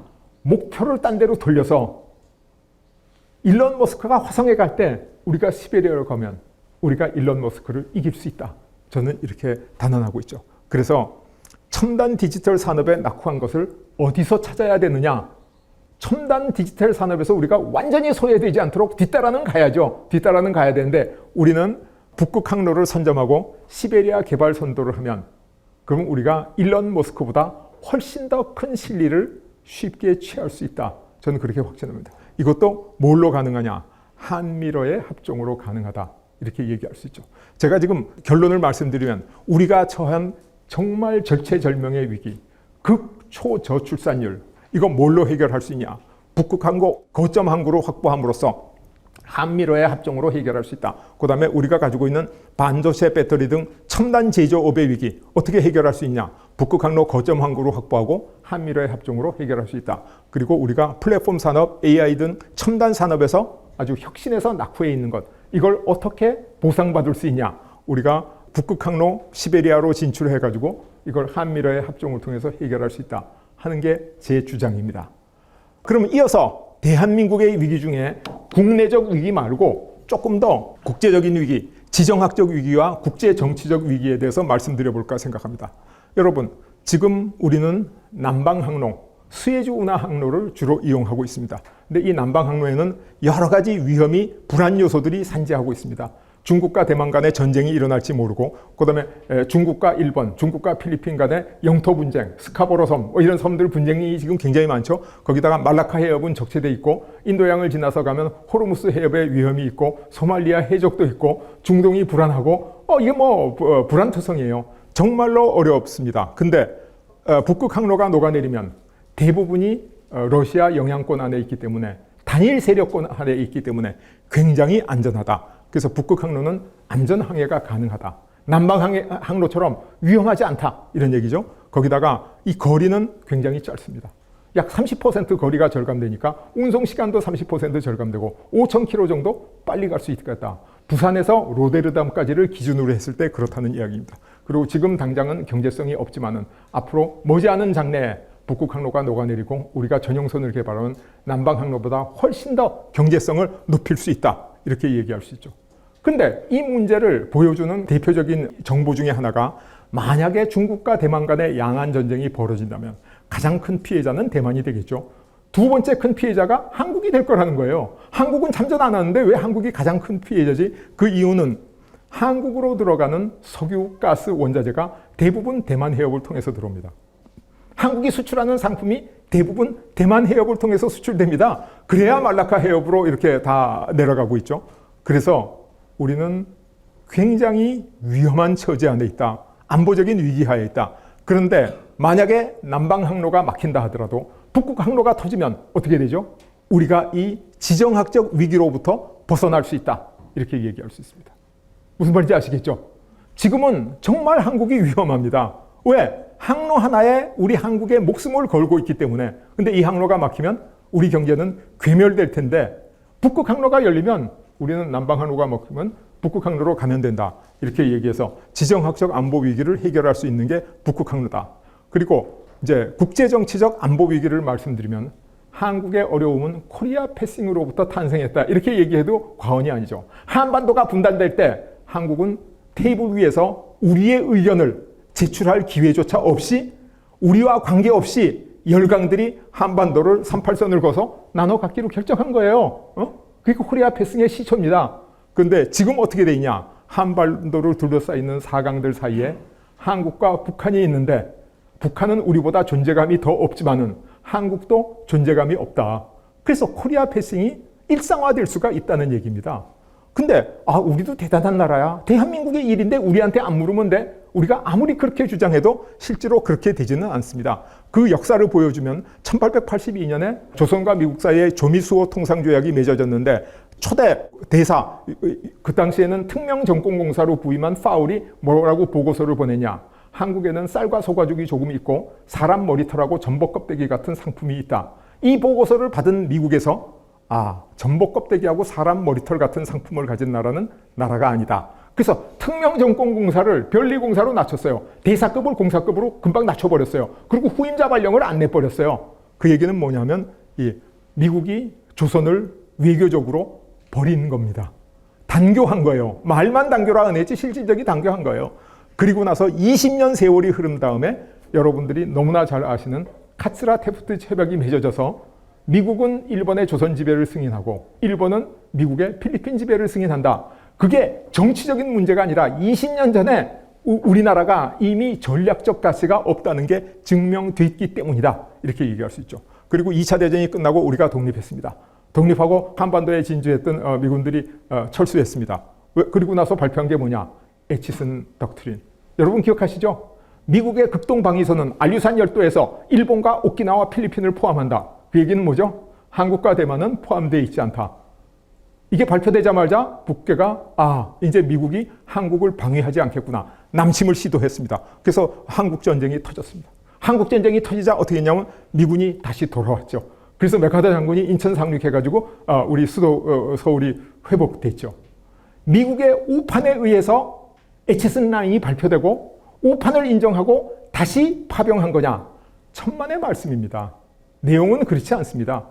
목표를 딴 데로 돌려서 일론 머스크가 화성에 갈 때 우리가 시베리아로 가면 우리가 일론 머스크를 이길 수 있다. 저는 이렇게 단언하고 있죠. 그래서 첨단 디지털 산업에 낙후한 것을 어디서 찾아야 되느냐? 첨단 디지털 산업에서 우리가 완전히 소외되지 않도록 뒤따라는 가야죠. 뒤따라는 가야 되는데 우리는 북극 항로를 선점하고 시베리아 개발 선도를 하면 그럼 우리가 일론 머스크보다 훨씬 더 큰 실리를 쉽게 취할 수 있다. 저는 그렇게 확신합니다. 이것도 뭘로 가능하냐? 한미러의 합종으로 가능하다. 이렇게 얘기할 수 있죠. 제가 지금 결론을 말씀드리면 우리가 처한 정말 절체절명의 위기, 극초저출산율, 이거 뭘로 해결할 수 있냐? 북극 항구, 거점 항구로 확보함으로써 한미러의 합종으로 해결할 수 있다. 그 다음에 우리가 가지고 있는 반도체 배터리 등 첨단 제조업의 위기 어떻게 해결할 수 있냐? 북극 항로 거점 항구로 확보하고 한미러의 합종으로 해결할 수 있다. 그리고 우리가 플랫폼 산업, AI 등 첨단 산업에서 아주 혁신해서 낙후해 있는 것, 이걸 어떻게 보상받을 수 있냐? 우리가 북극 항로 시베리아로 진출해가지고 이걸 한미러의 합종을 통해서 해결할 수 있다 하는 게 제 주장입니다. 그럼 이어서 대한민국의 위기 중에 국내적 위기 말고 조금 더 국제적인 위기, 지정학적 위기와 국제 정치적 위기에 대해서 말씀드려 볼까 생각합니다. 여러분, 지금 우리는 남방 항로, 수에즈 운하 항로를 주로 이용하고 있습니다. 근데 이 남방 항로에는 여러 가지 위험이 불안 요소들이 산재하고 있습니다. 중국과 대만 간에 전쟁이 일어날지 모르고, 그 다음에 중국과 일본, 중국과 필리핀 간에 영토 분쟁, 스카보로 섬, 이런 섬들 분쟁이 지금 굉장히 많죠. 거기다가 말라카 해협은 적체돼 있고, 인도양을 지나서 가면 호르무스 해협의 위험이 있고, 소말리아 해적도 있고, 중동이 불안하고, 이게 불안투성이에요. 정말로 어렵습니다. 근데 북극 항로가 녹아내리면 대부분이 러시아 영향권 안에 있기 때문에, 단일 세력권 안에 있기 때문에 굉장히 안전하다. 그래서 북극 항로는 안전 항해가 가능하다. 남방 항로처럼 위험하지 않다. 이런 얘기죠. 거기다가 이 거리는 굉장히 짧습니다. 약 30% 거리가 절감되니까 운송 시간도 30% 절감되고 5,000km 정도 빨리 갈 수 있겠다. 부산에서 로데르담까지를 기준으로 했을 때 그렇다는 이야기입니다. 그리고 지금 당장은 경제성이 없지만은 앞으로 머지않은 장래에 북극 항로가 녹아내리고 우리가 전용선을 개발하면 남방 항로보다 훨씬 더 경제성을 높일 수 있다. 이렇게 얘기할 수 있죠. 근데 이 문제를 보여주는 대표적인 정보 중에 하나가 만약에 중국과 대만 간의 양안 전쟁이 벌어진다면 가장 큰 피해자는 대만이 되겠죠. 두 번째 큰 피해자가 한국이 될 거라는 거예요. 한국은 참전 안 하는데 왜 한국이 가장 큰 피해자지? 그 이유는 한국으로 들어가는 석유, 가스, 원자재가 대부분 대만 해협을 통해서 들어옵니다. 한국이 수출하는 상품이 대부분 대만 해협을 통해서 수출됩니다. 그래야 말라카 해협으로 이렇게 다 내려가고 있죠. 그래서 우리는 굉장히 위험한 처지 안에 있다. 안보적인 위기하에 있다. 그런데 만약에 남방 항로가 막힌다 하더라도 북극 항로가 터지면 어떻게 되죠? 우리가 이 지정학적 위기로부터 벗어날 수 있다. 이렇게 얘기할 수 있습니다. 무슨 말인지 아시겠죠? 지금은 정말 한국이 위험합니다. 왜? 항로 하나에 우리 한국의 목숨을 걸고 있기 때문에. 근데 이 항로가 막히면 우리 경제는 괴멸될 텐데 북극 항로가 열리면 우리는 남방 항로가 막히면 북극 항로로 가면 된다. 이렇게 얘기해서 지정학적 안보 위기를 해결할 수 있는 게 북극 항로다. 그리고 이제 국제정치적 안보 위기를 말씀드리면 한국의 어려움은 코리아 패싱으로부터 탄생했다. 이렇게 얘기해도 과언이 아니죠. 한반도가 분단될 때 한국은 테이블 위에서 우리의 의견을 제출할 기회조차 없이 우리와 관계없이 열강들이 한반도를 38선을 거서 나눠 갖기로 결정한 거예요. 그게 코리아 패싱의 시초입니다. 그런데 지금 어떻게 돼 있냐? 한반도를 둘러싸이는 사강들 사이에 한국과 북한이 있는데 북한은 우리보다 존재감이 더 없지만은 한국도 존재감이 없다. 그래서 코리아 패싱이 일상화될 수가 있다는 얘기입니다. 근데 우리도 대단한 나라야. 대한민국의 일인데 우리한테 안 물으면 돼. 우리가 아무리 그렇게 주장해도 실제로 그렇게 되지는 않습니다. 그 역사를 보여주면 1882년에 조선과 미국 사이에 조미수호 통상조약이 맺어졌는데 초대 대사, 그 당시에는 특명정권공사로 부임한 파울이 뭐라고 보고서를 보냈냐. 한국에는 쌀과 소가죽이 조금 있고 사람 머리털하고 전복 껍데기 같은 상품이 있다. 이 보고서를 받은 미국에서 전복 껍데기하고 사람 머리털 같은 상품을 가진 나라는 나라가 아니다. 그래서 특명정권공사를 변리공사로 낮췄어요. 대사급을 공사급으로 금방 낮춰버렸어요. 그리고 후임자 발령을 안 내버렸어요. 그 얘기는 뭐냐면 미국이 조선을 외교적으로 버린 겁니다. 단교한 거예요. 말만 단교라 안 했지 실질적이 단교한 거예요. 그리고 나서 20년 세월이 흐른 다음에 여러분들이 너무나 잘 아시는 카츠라 테프트 협약이 맺어져서 미국은 일본의 조선 지배를 승인하고 일본은 미국의 필리핀 지배를 승인한다. 그게 정치적인 문제가 아니라 20년 전에 우리나라가 이미 전략적 가치가 없다는 게 증명됐기 때문이다. 이렇게 얘기할 수 있죠. 그리고 2차 대전이 끝나고 우리가 독립했습니다. 독립하고 한반도에 진주했던 미군들이 철수했습니다. 그리고 나서 발표한 게 뭐냐? 에치슨 덕트린. 여러분 기억하시죠? 미국의 극동방위선은 알류산 열도에서 일본과 오키나와 필리핀을 포함한다. 그 얘기는 뭐죠? 한국과 대만은 포함되어 있지 않다. 이게 발표되자마자 북괴가 이제 미국이 한국을 방위하지 않겠구나. 남침을 시도했습니다. 그래서 한국전쟁이 터졌습니다. 한국전쟁이 터지자 어떻게 했냐면 미군이 다시 돌아왔죠. 그래서 메카더 장군이 인천 상륙해가지고 우리 수도 서울이 회복됐죠. 미국의 오판에 의해서 에치슨 라인이 발표되고 오판을 인정하고 다시 파병한 거냐? 천만의 말씀입니다. 내용은 그렇지 않습니다.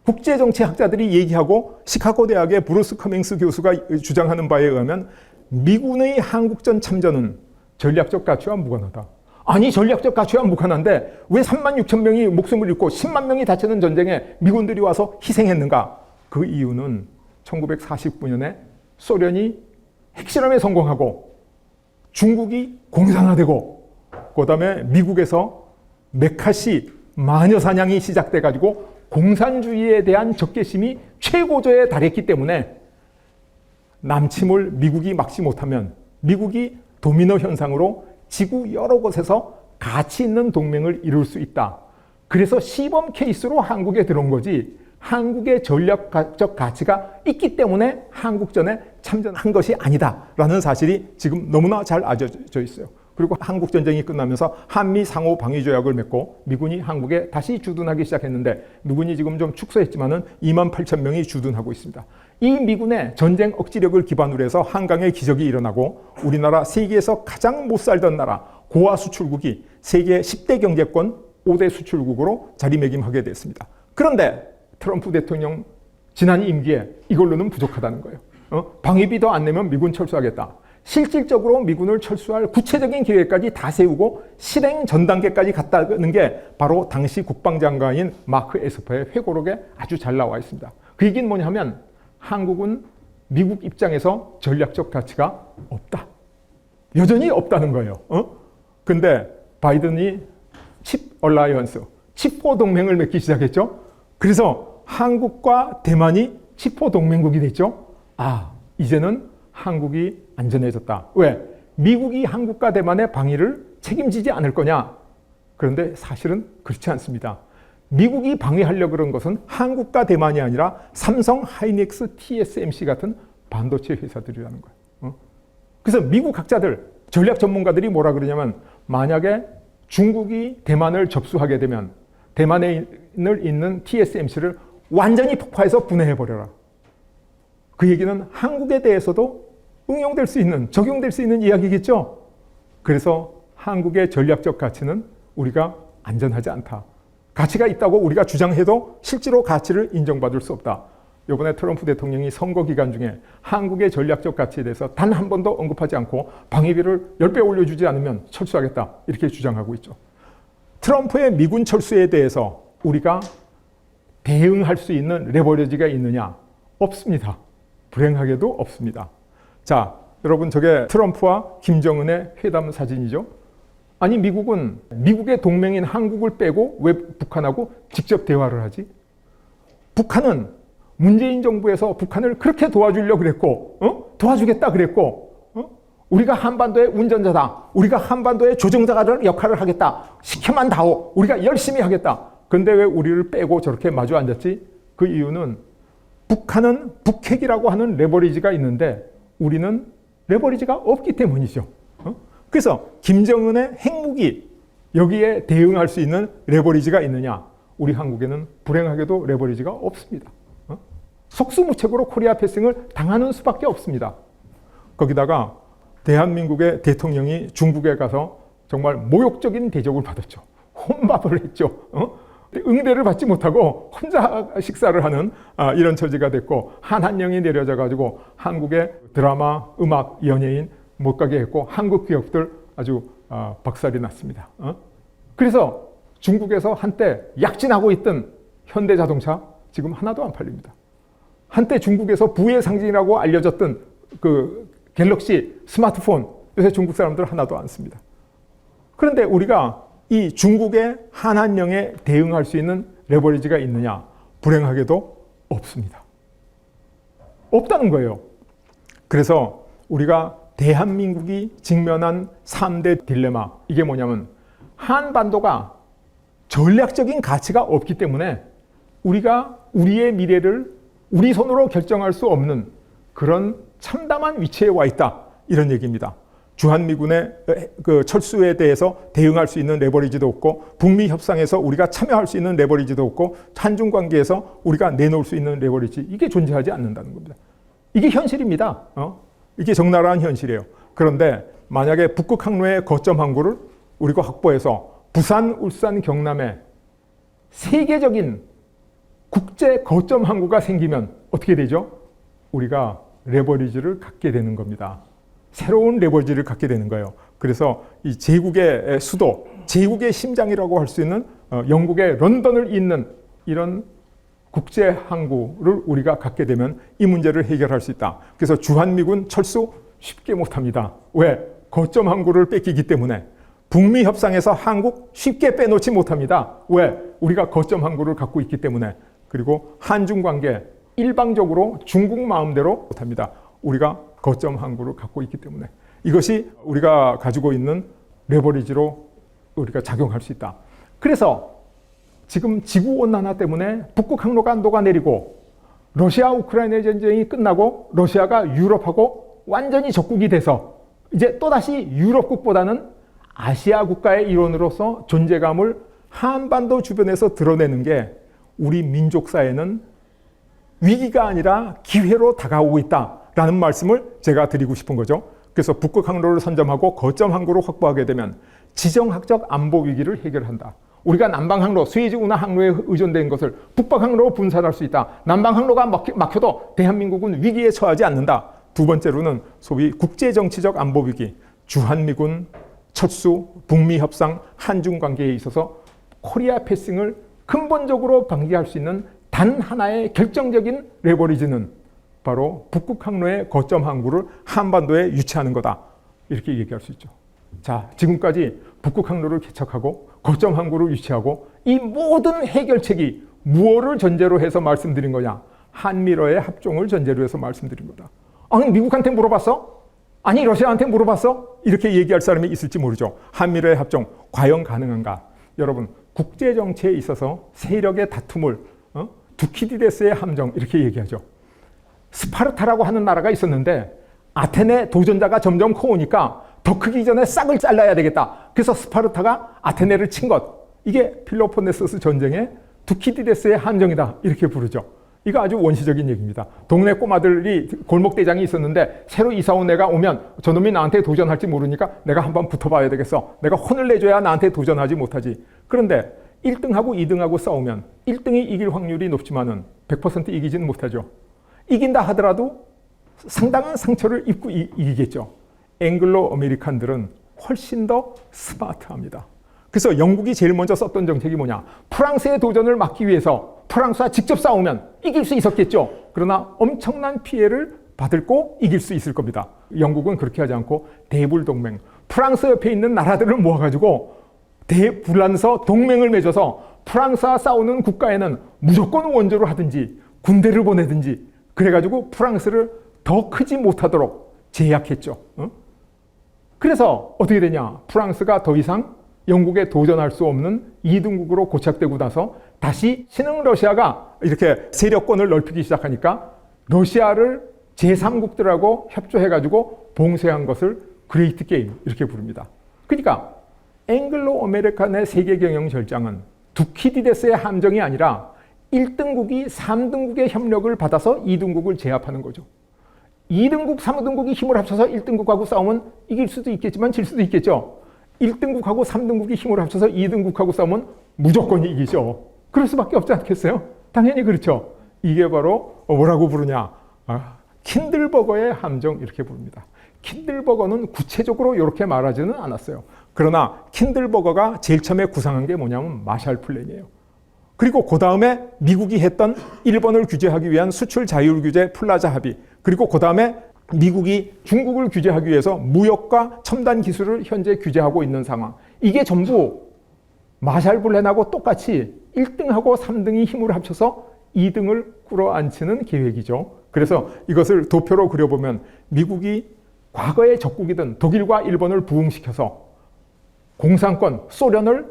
국제정치학자들이 얘기하고 시카고 대학의 브루스 커밍스 교수가 주장하는 바에 의하면 미군의 한국전 참전은 전략적 가치와 무관하다. 아니 전략적 가치와 무관한데 왜 3만 6천 명이 목숨을 잃고 10만 명이 다치는 전쟁에 미군들이 와서 희생했는가? 그 이유는 1949년에 소련이 핵실험에 성공하고 중국이 공산화되고 그다음에 미국에서 메카시 마녀 사냥이 시작돼가지고 공산주의에 대한 적개심이 최고조에 달했기 때문에 남침을 미국이 막지 못하면 미국이 도미노 현상으로 지구 여러 곳에서 가치 있는 동맹을 이룰 수 있다. 그래서 시범 케이스로 한국에 들어온 거지 한국의 전략적 가치가 있기 때문에 한국전에 참전한 것이 아니다라는 사실이 지금 너무나 잘 알려져 있어요. 그리고 한국전쟁이 끝나면서 한미 상호 방위 조약을 맺고 미군이 한국에 다시 주둔하기 시작했는데 미군이 지금 좀 축소했지만은 2만 8천 명이 주둔하고 있습니다. 이 미군의 전쟁 억지력을 기반으로 해서 한강의 기적이 일어나고 우리나라 세계에서 가장 못 살던 나라 고아 수출국이 세계 10대 경제권 5대 수출국으로 자리매김하게 됐습니다. 그런데 트럼프 대통령 지난 임기에 이걸로는 부족하다는 거예요. 방위비도 안 내면 미군 철수하겠다. 실질적으로 미군을 철수할 구체적인 계획까지 다 세우고 실행 전 단계까지 갔다는 게 바로 당시 국방장관인 마크 에스퍼의 회고록에 아주 잘 나와 있습니다. 그 얘기는 뭐냐면 한국은 미국 입장에서 전략적 가치가 없다. 여전히 없다는 거예요. 근데 바이든이 칩 얼라이언스, 칩4 동맹을 맺기 시작했죠. 그래서 한국과 대만이 칩4 동맹국이 됐죠. 이제는 한국이 안전해졌다. 왜? 미국이 한국과 대만의 방위를 책임지지 않을 거냐? 그런데 사실은 그렇지 않습니다. 미국이 방위하려고 그런 것은 한국과 대만이 아니라 삼성, 하이닉스, TSMC 같은 반도체 회사들이라는 거예요. 그래서 미국 학자들, 전략 전문가들이 뭐라 그러냐면 만약에 중국이 대만을 접수하게 되면 대만에 있는 TSMC를 완전히 폭파해서 분해해버려라. 그 얘기는 한국에 대해서도 응용될 수 있는, 적용될 수 있는 이야기겠죠. 그래서 한국의 전략적 가치는 우리가 안전하지 않다. 가치가 있다고 우리가 주장해도 실제로 가치를 인정받을 수 없다. 이번에 트럼프 대통령이 선거 기간 중에 한국의 전략적 가치에 대해서 단 한 번도 언급하지 않고 방위비를 10배 올려주지 않으면 철수하겠다. 이렇게 주장하고 있죠. 트럼프의 미군 철수에 대해서 우리가 대응할 수 있는 레버리지가 있느냐? 없습니다. 불행하게도 없습니다. 자, 여러분 저게 트럼프와 김정은의 회담 사진이죠. 아니 미국은 미국의 동맹인 한국을 빼고 왜 북한하고 직접 대화를 하지? 북한은 문재인 정부에서 북한을 그렇게 도와주려고 그랬고 도와주겠다 그랬고 우리가 한반도의 운전자다. 우리가 한반도의 조정자 역할을 하겠다. 시켜만 다오. 우리가 열심히 하겠다. 근데 왜 우리를 빼고 저렇게 마주 앉았지? 그 이유는 북한은 북핵이라고 하는 레버리지가 있는데 우리는 레버리지가 없기 때문이죠. 그래서 김정은의 핵무기 여기에 대응할 수 있는 레버리지가 있느냐? 우리 한국에는 불행하게도 레버리지가 없습니다. 속수무책으로 코리아 패싱을 당하는 수밖에 없습니다. 거기다가 대한민국의 대통령이 중국에 가서 정말 모욕적인 대접을 받았죠. 혼밥을 했죠. 응대를 받지 못하고 혼자 식사를 하는 이런 처지가 됐고 한한령이 내려져 가지고 한국의 드라마, 음악, 연예인 못 가게 했고 한국 기업들 아주 박살이 났습니다. 그래서 중국에서 한때 약진하고 있던 현대자동차 지금 하나도 안 팔립니다. 한때 중국에서 부의 상징이라고 알려졌던 그 갤럭시 스마트폰 요새 중국 사람들 하나도 안 씁니다. 그런데 우리가 이 중국의 한한령에 대응할 수 있는 레버리지가 있느냐? 불행하게도 없습니다. 없다는 거예요. 그래서 우리가 대한민국이 직면한 3대 딜레마 이게 뭐냐면 한반도가 전략적인 가치가 없기 때문에 우리가 우리의 미래를 우리 손으로 결정할 수 없는 그런 참담한 위치에 와 있다. 이런 얘기입니다. 주한미군의 그 철수에 대해서 대응할 수 있는 레버리지도 없고 북미 협상에서 우리가 참여할 수 있는 레버리지도 없고 한중 관계에서 우리가 내놓을 수 있는 레버리지 이게 존재하지 않는다는 겁니다. 이게 현실입니다. 이게 적나라한 현실이에요. 그런데 만약에 북극 항로의 거점 항구를 우리가 확보해서 부산, 울산, 경남에 세계적인 국제 거점 항구가 생기면 어떻게 되죠? 우리가 레버리지를 갖게 되는 겁니다. 새로운 레버리지를 갖게 되는 거예요. 그래서 이 제국의 수도, 제국의 심장이라고 할 수 있는 영국의 런던을 잇는 이런 국제 항구를 우리가 갖게 되면 이 문제를 해결할 수 있다. 그래서 주한미군 철수 쉽게 못합니다. 왜? 거점 항구를 뺏기기 때문에. 북미 협상에서 한국 쉽게 빼놓지 못합니다. 왜? 우리가 거점 항구를 갖고 있기 때문에. 그리고 한중 관계 일방적으로 중국 마음대로 못합니다. 우리가 거점 항구를 갖고 있기 때문에. 이것이 우리가 가지고 있는 레버리지로 우리가 작용할 수 있다. 그래서 지금 지구온난화 때문에 북극 항로가 녹아내리고 러시아 우크라이나 전쟁이 끝나고 러시아가 유럽하고 완전히 적국이 돼서 이제 또다시 유럽국보다는 아시아 국가의 일원으로서 존재감을 한반도 주변에서 드러내는 게 우리 민족 사회는 위기가 아니라 기회로 다가오고 있다라는 말씀을 제가 드리고 싶은 거죠. 그래서 북극 항로를 선점하고 거점 항구를 확보하게 되면 지정학적 안보 위기를 해결한다. 우리가 남방항로, 스웨즈 운하 항로에 의존된 것을 북방항로로 분산할 수 있다. 남방항로가 막혀도 대한민국은 위기에 처하지 않는다. 두 번째로는 소위 국제정치적 안보 위기, 주한미군 철수, 북미 협상, 한중 관계에 있어서 코리아 패싱을 근본적으로 방지할 수 있는 단 하나의 결정적인 레버리지는 바로 북극 항로의 거점 항구를 한반도에 유치하는 거다. 이렇게 얘기할 수 있죠. 자, 지금까지 북극 항로를 개척하고 거점 항구를 유치하고 이 모든 해결책이 무엇을 전제로 해서 말씀드린 거냐? 한미러의 합종을 전제로 해서 말씀드린 거다. 아니, 미국한테 물어봤어? 아니, 러시아한테 물어봤어? 이렇게 얘기할 사람이 있을지 모르죠. 한미러의 합종 과연 가능한가? 여러분, 국제정치에 있어서 세력의 다툼을 두키디데스의 함정 이렇게 얘기하죠. 스파르타라고 하는 나라가 있었는데 아테네 도전자가 점점 커오니까 더 크기 전에 싹을 잘라야 되겠다. 그래서 스파르타가 아테네를 친 것. 이게 필로포네소스 전쟁의 두키디데스의 함정이다. 이렇게 부르죠. 이거 아주 원시적인 얘기입니다. 동네 꼬마들이 골목대장이 있었는데 새로 이사 온 애가 오면 저놈이 나한테 도전할지 모르니까 내가 한번 붙어봐야 되겠어. 내가 혼을 내줘야 나한테 도전하지 못하지. 그런데 1등하고 2등하고 싸우면 1등이 이길 확률이 높지만은 100% 이기지는 못하죠. 이긴다 하더라도 상당한 상처를 입고 이기겠죠. 앵글로 아메리칸들은 훨씬 더 스마트합니다. 그래서 영국이 제일 먼저 썼던 정책이 뭐냐? 프랑스의 도전을 막기 위해서 프랑스와 직접 싸우면 이길 수 있었겠죠. 그러나 엄청난 피해를 받고 이길 수 있을 겁니다. 영국은 그렇게 하지 않고 대불동맹, 프랑스 옆에 있는 나라들을 모아가지고 대불란서 동맹을 맺어서 프랑스와 싸우는 국가에는 무조건 원조를 하든지 군대를 보내든지 그래가지고 프랑스를 더 크지 못하도록 제약했죠. 그래서 어떻게 되냐? 프랑스가 더 이상 영국에 도전할 수 없는 2등국으로 고착되고 나서 다시 신흥 러시아가 이렇게 세력권을 넓히기 시작하니까 러시아를 제3국들하고 협조해가지고 봉쇄한 것을 그레이트 게임 이렇게 부릅니다. 그러니까 앵글로 아메리칸의 세계 경영 절장은 두키디데스의 함정이 아니라 1등국이 3등국의 협력을 받아서 2등국을 제압하는 거죠. 2등국, 3등국이 힘을 합쳐서 1등국하고 싸우면 이길 수도 있겠지만 질 수도 있겠죠. 1등국하고 3등국이 힘을 합쳐서 2등국하고 싸우면 무조건 이기죠. 그럴 수밖에 없지 않겠어요? 당연히 그렇죠. 이게 바로 뭐라고 부르냐? 킨들버거의 함정 이렇게 부릅니다. 킨들버거는 구체적으로 이렇게 말하지는 않았어요. 그러나 킨들버거가 제일 처음에 구상한 게 뭐냐면 마샬 플랜이에요. 그리고 그 다음에 미국이 했던 일본을 규제하기 위한 수출 자율 규제 플라자 합의, 그리고 그 다음에 미국이 중국을 규제하기 위해서 무역과 첨단 기술을 현재 규제하고 있는 상황. 이게 전부 마샬 플랜하고 똑같이 1등하고 3등이 힘을 합쳐서 2등을 끌어안치는 계획이죠. 그래서 이것을 도표로 그려보면 미국이 과거의 적국이던 독일과 일본을 부흥시켜서 공산권 소련을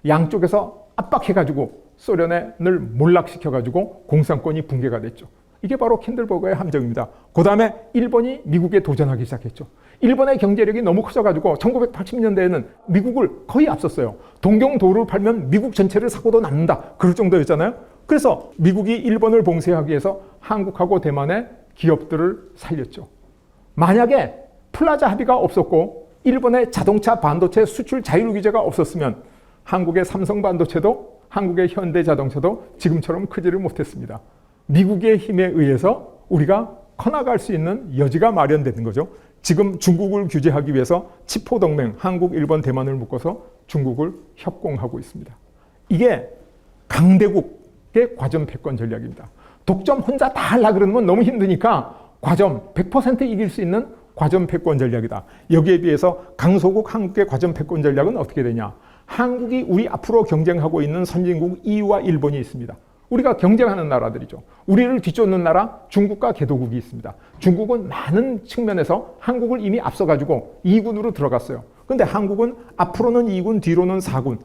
양쪽에서 압박해가지고 소련을 몰락시켜가지고 공산권이 붕괴가 됐죠. 이게 바로 킨들버거의 함정입니다. 그 다음에 일본이 미국에 도전하기 시작했죠. 일본의 경제력이 너무 커져가지고 1980년대에는 미국을 거의 앞섰어요. 동경도를 팔면 미국 전체를 사고도 남는다. 그럴 정도였잖아요. 그래서 미국이 일본을 봉쇄하기 위해서 한국하고 대만의 기업들을 살렸죠. 만약에 플라자 합의가 없었고 일본의 자동차 반도체 수출 자율 규제가 없었으면 한국의 삼성 반도체도 한국의 현대 자동차도 지금처럼 크지를 못했습니다. 미국의 힘에 의해서 우리가 커나갈 수 있는 여지가 마련되는 거죠. 지금 중국을 규제하기 위해서 치포 동맹, 한국, 일본, 대만을 묶어서 중국을 협공하고 있습니다. 이게 강대국의 과점 패권 전략입니다. 독점 혼자 다 하려고 그러면 너무 힘드니까 과점 100% 이길 수 있는 과점 패권 전략이다. 여기에 비해서 강소국 한국의 과점 패권 전략은 어떻게 되냐? 한국이 우리 앞으로 경쟁하고 있는 선진국 EU와 일본이 있습니다. 우리가 경쟁하는 나라들이죠. 우리를 뒤쫓는 나라 중국과 개도국이 있습니다. 중국은 많은 측면에서 한국을 이미 앞서가지고 2군으로 들어갔어요. 그런데 한국은 앞으로는 2군, 뒤로는 4군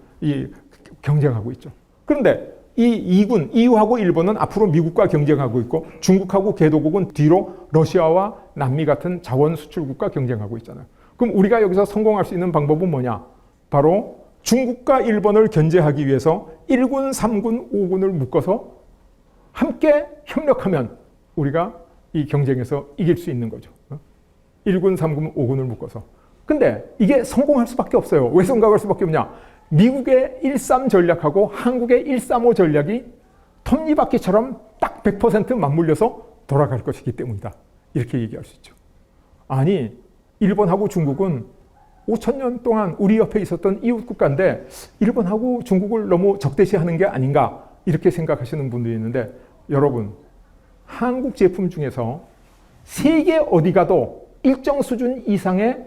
경쟁하고 있죠. 그런데 이 2군, EU하고 일본은 앞으로 미국과 경쟁하고 있고 중국하고 개도국은 뒤로 러시아와 남미 같은 자원 수출국과 경쟁하고 있잖아요. 그럼 우리가 여기서 성공할 수 있는 방법은 뭐냐? 바로 중국과 일본을 견제하기 위해서 1군, 3군, 5군을 묶어서 함께 협력하면 우리가 이 경쟁에서 이길 수 있는 거죠. 1군, 3군, 5군을 묶어서. 근데 이게 성공할 수밖에 없어요. 왜 성공할 수밖에 없냐? 미국의 1.3 전략하고 한국의 1.35 전략이 톱니바퀴처럼 딱 100% 맞물려서 돌아갈 것이기 때문이다. 이렇게 얘기할 수 있죠. 아니, 일본하고 중국은 5,000년 동안 우리 옆에 있었던 이웃 국가인데 일본하고 중국을 너무 적대시하는 게 아닌가 이렇게 생각하시는 분들이 있는데, 여러분, 한국 제품 중에서 세계 어디 가도 일정 수준 이상의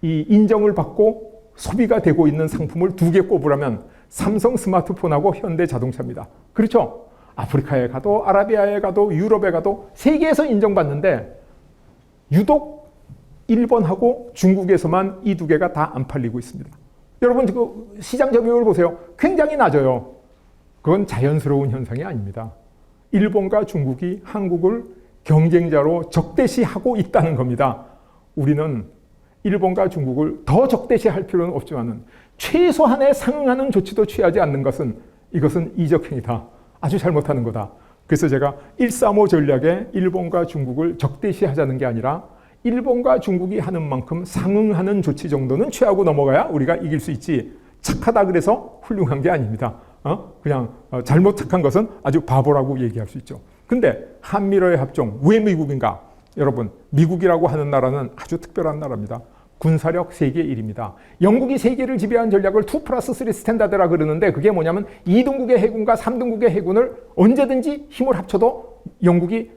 이 인정을 받고 소비가 되고 있는 상품을 두 개 꼽으라면 삼성 스마트폰하고 현대 자동차입니다. 그렇죠? 아프리카에 가도 아라비아에 가도 유럽에 가도 세계에서 인정받는데 유독 일본하고 중국에서만 이 두 개가 다 안 팔리고 있습니다. 여러분, 그 시장 점유율 보세요. 굉장히 낮아요. 그건 자연스러운 현상이 아닙니다. 일본과 중국이 한국을 경쟁자로 적대시하고 있다는 겁니다. 우리는 일본과 중국을 더 적대시할 필요는 없지만 최소한의 상응하는 조치도 취하지 않는 것은 이것은 이적행위다. 아주 잘못하는 거다. 그래서 제가 1.35 전략에 일본과 중국을 적대시하자는 게 아니라 일본과 중국이 하는 만큼 상응하는 조치 정도는 취하고 넘어가야 우리가 이길 수 있지, 착하다 그래서 훌륭한 게 아닙니다. 그냥 잘못 착한 것은 아주 바보라고 얘기할 수 있죠. 근데 한미러의 합종, 왜 미국인가? 여러분, 미국이라고 하는 나라는 아주 특별한 나라입니다. 군사력 세계 1위입니다. 영국이 세계를 지배한 전략을 2+3 스탠다드라 그러는데 그게 뭐냐면 2등국의 해군과 3등국의 해군을 언제든지 힘을 합쳐도 영국이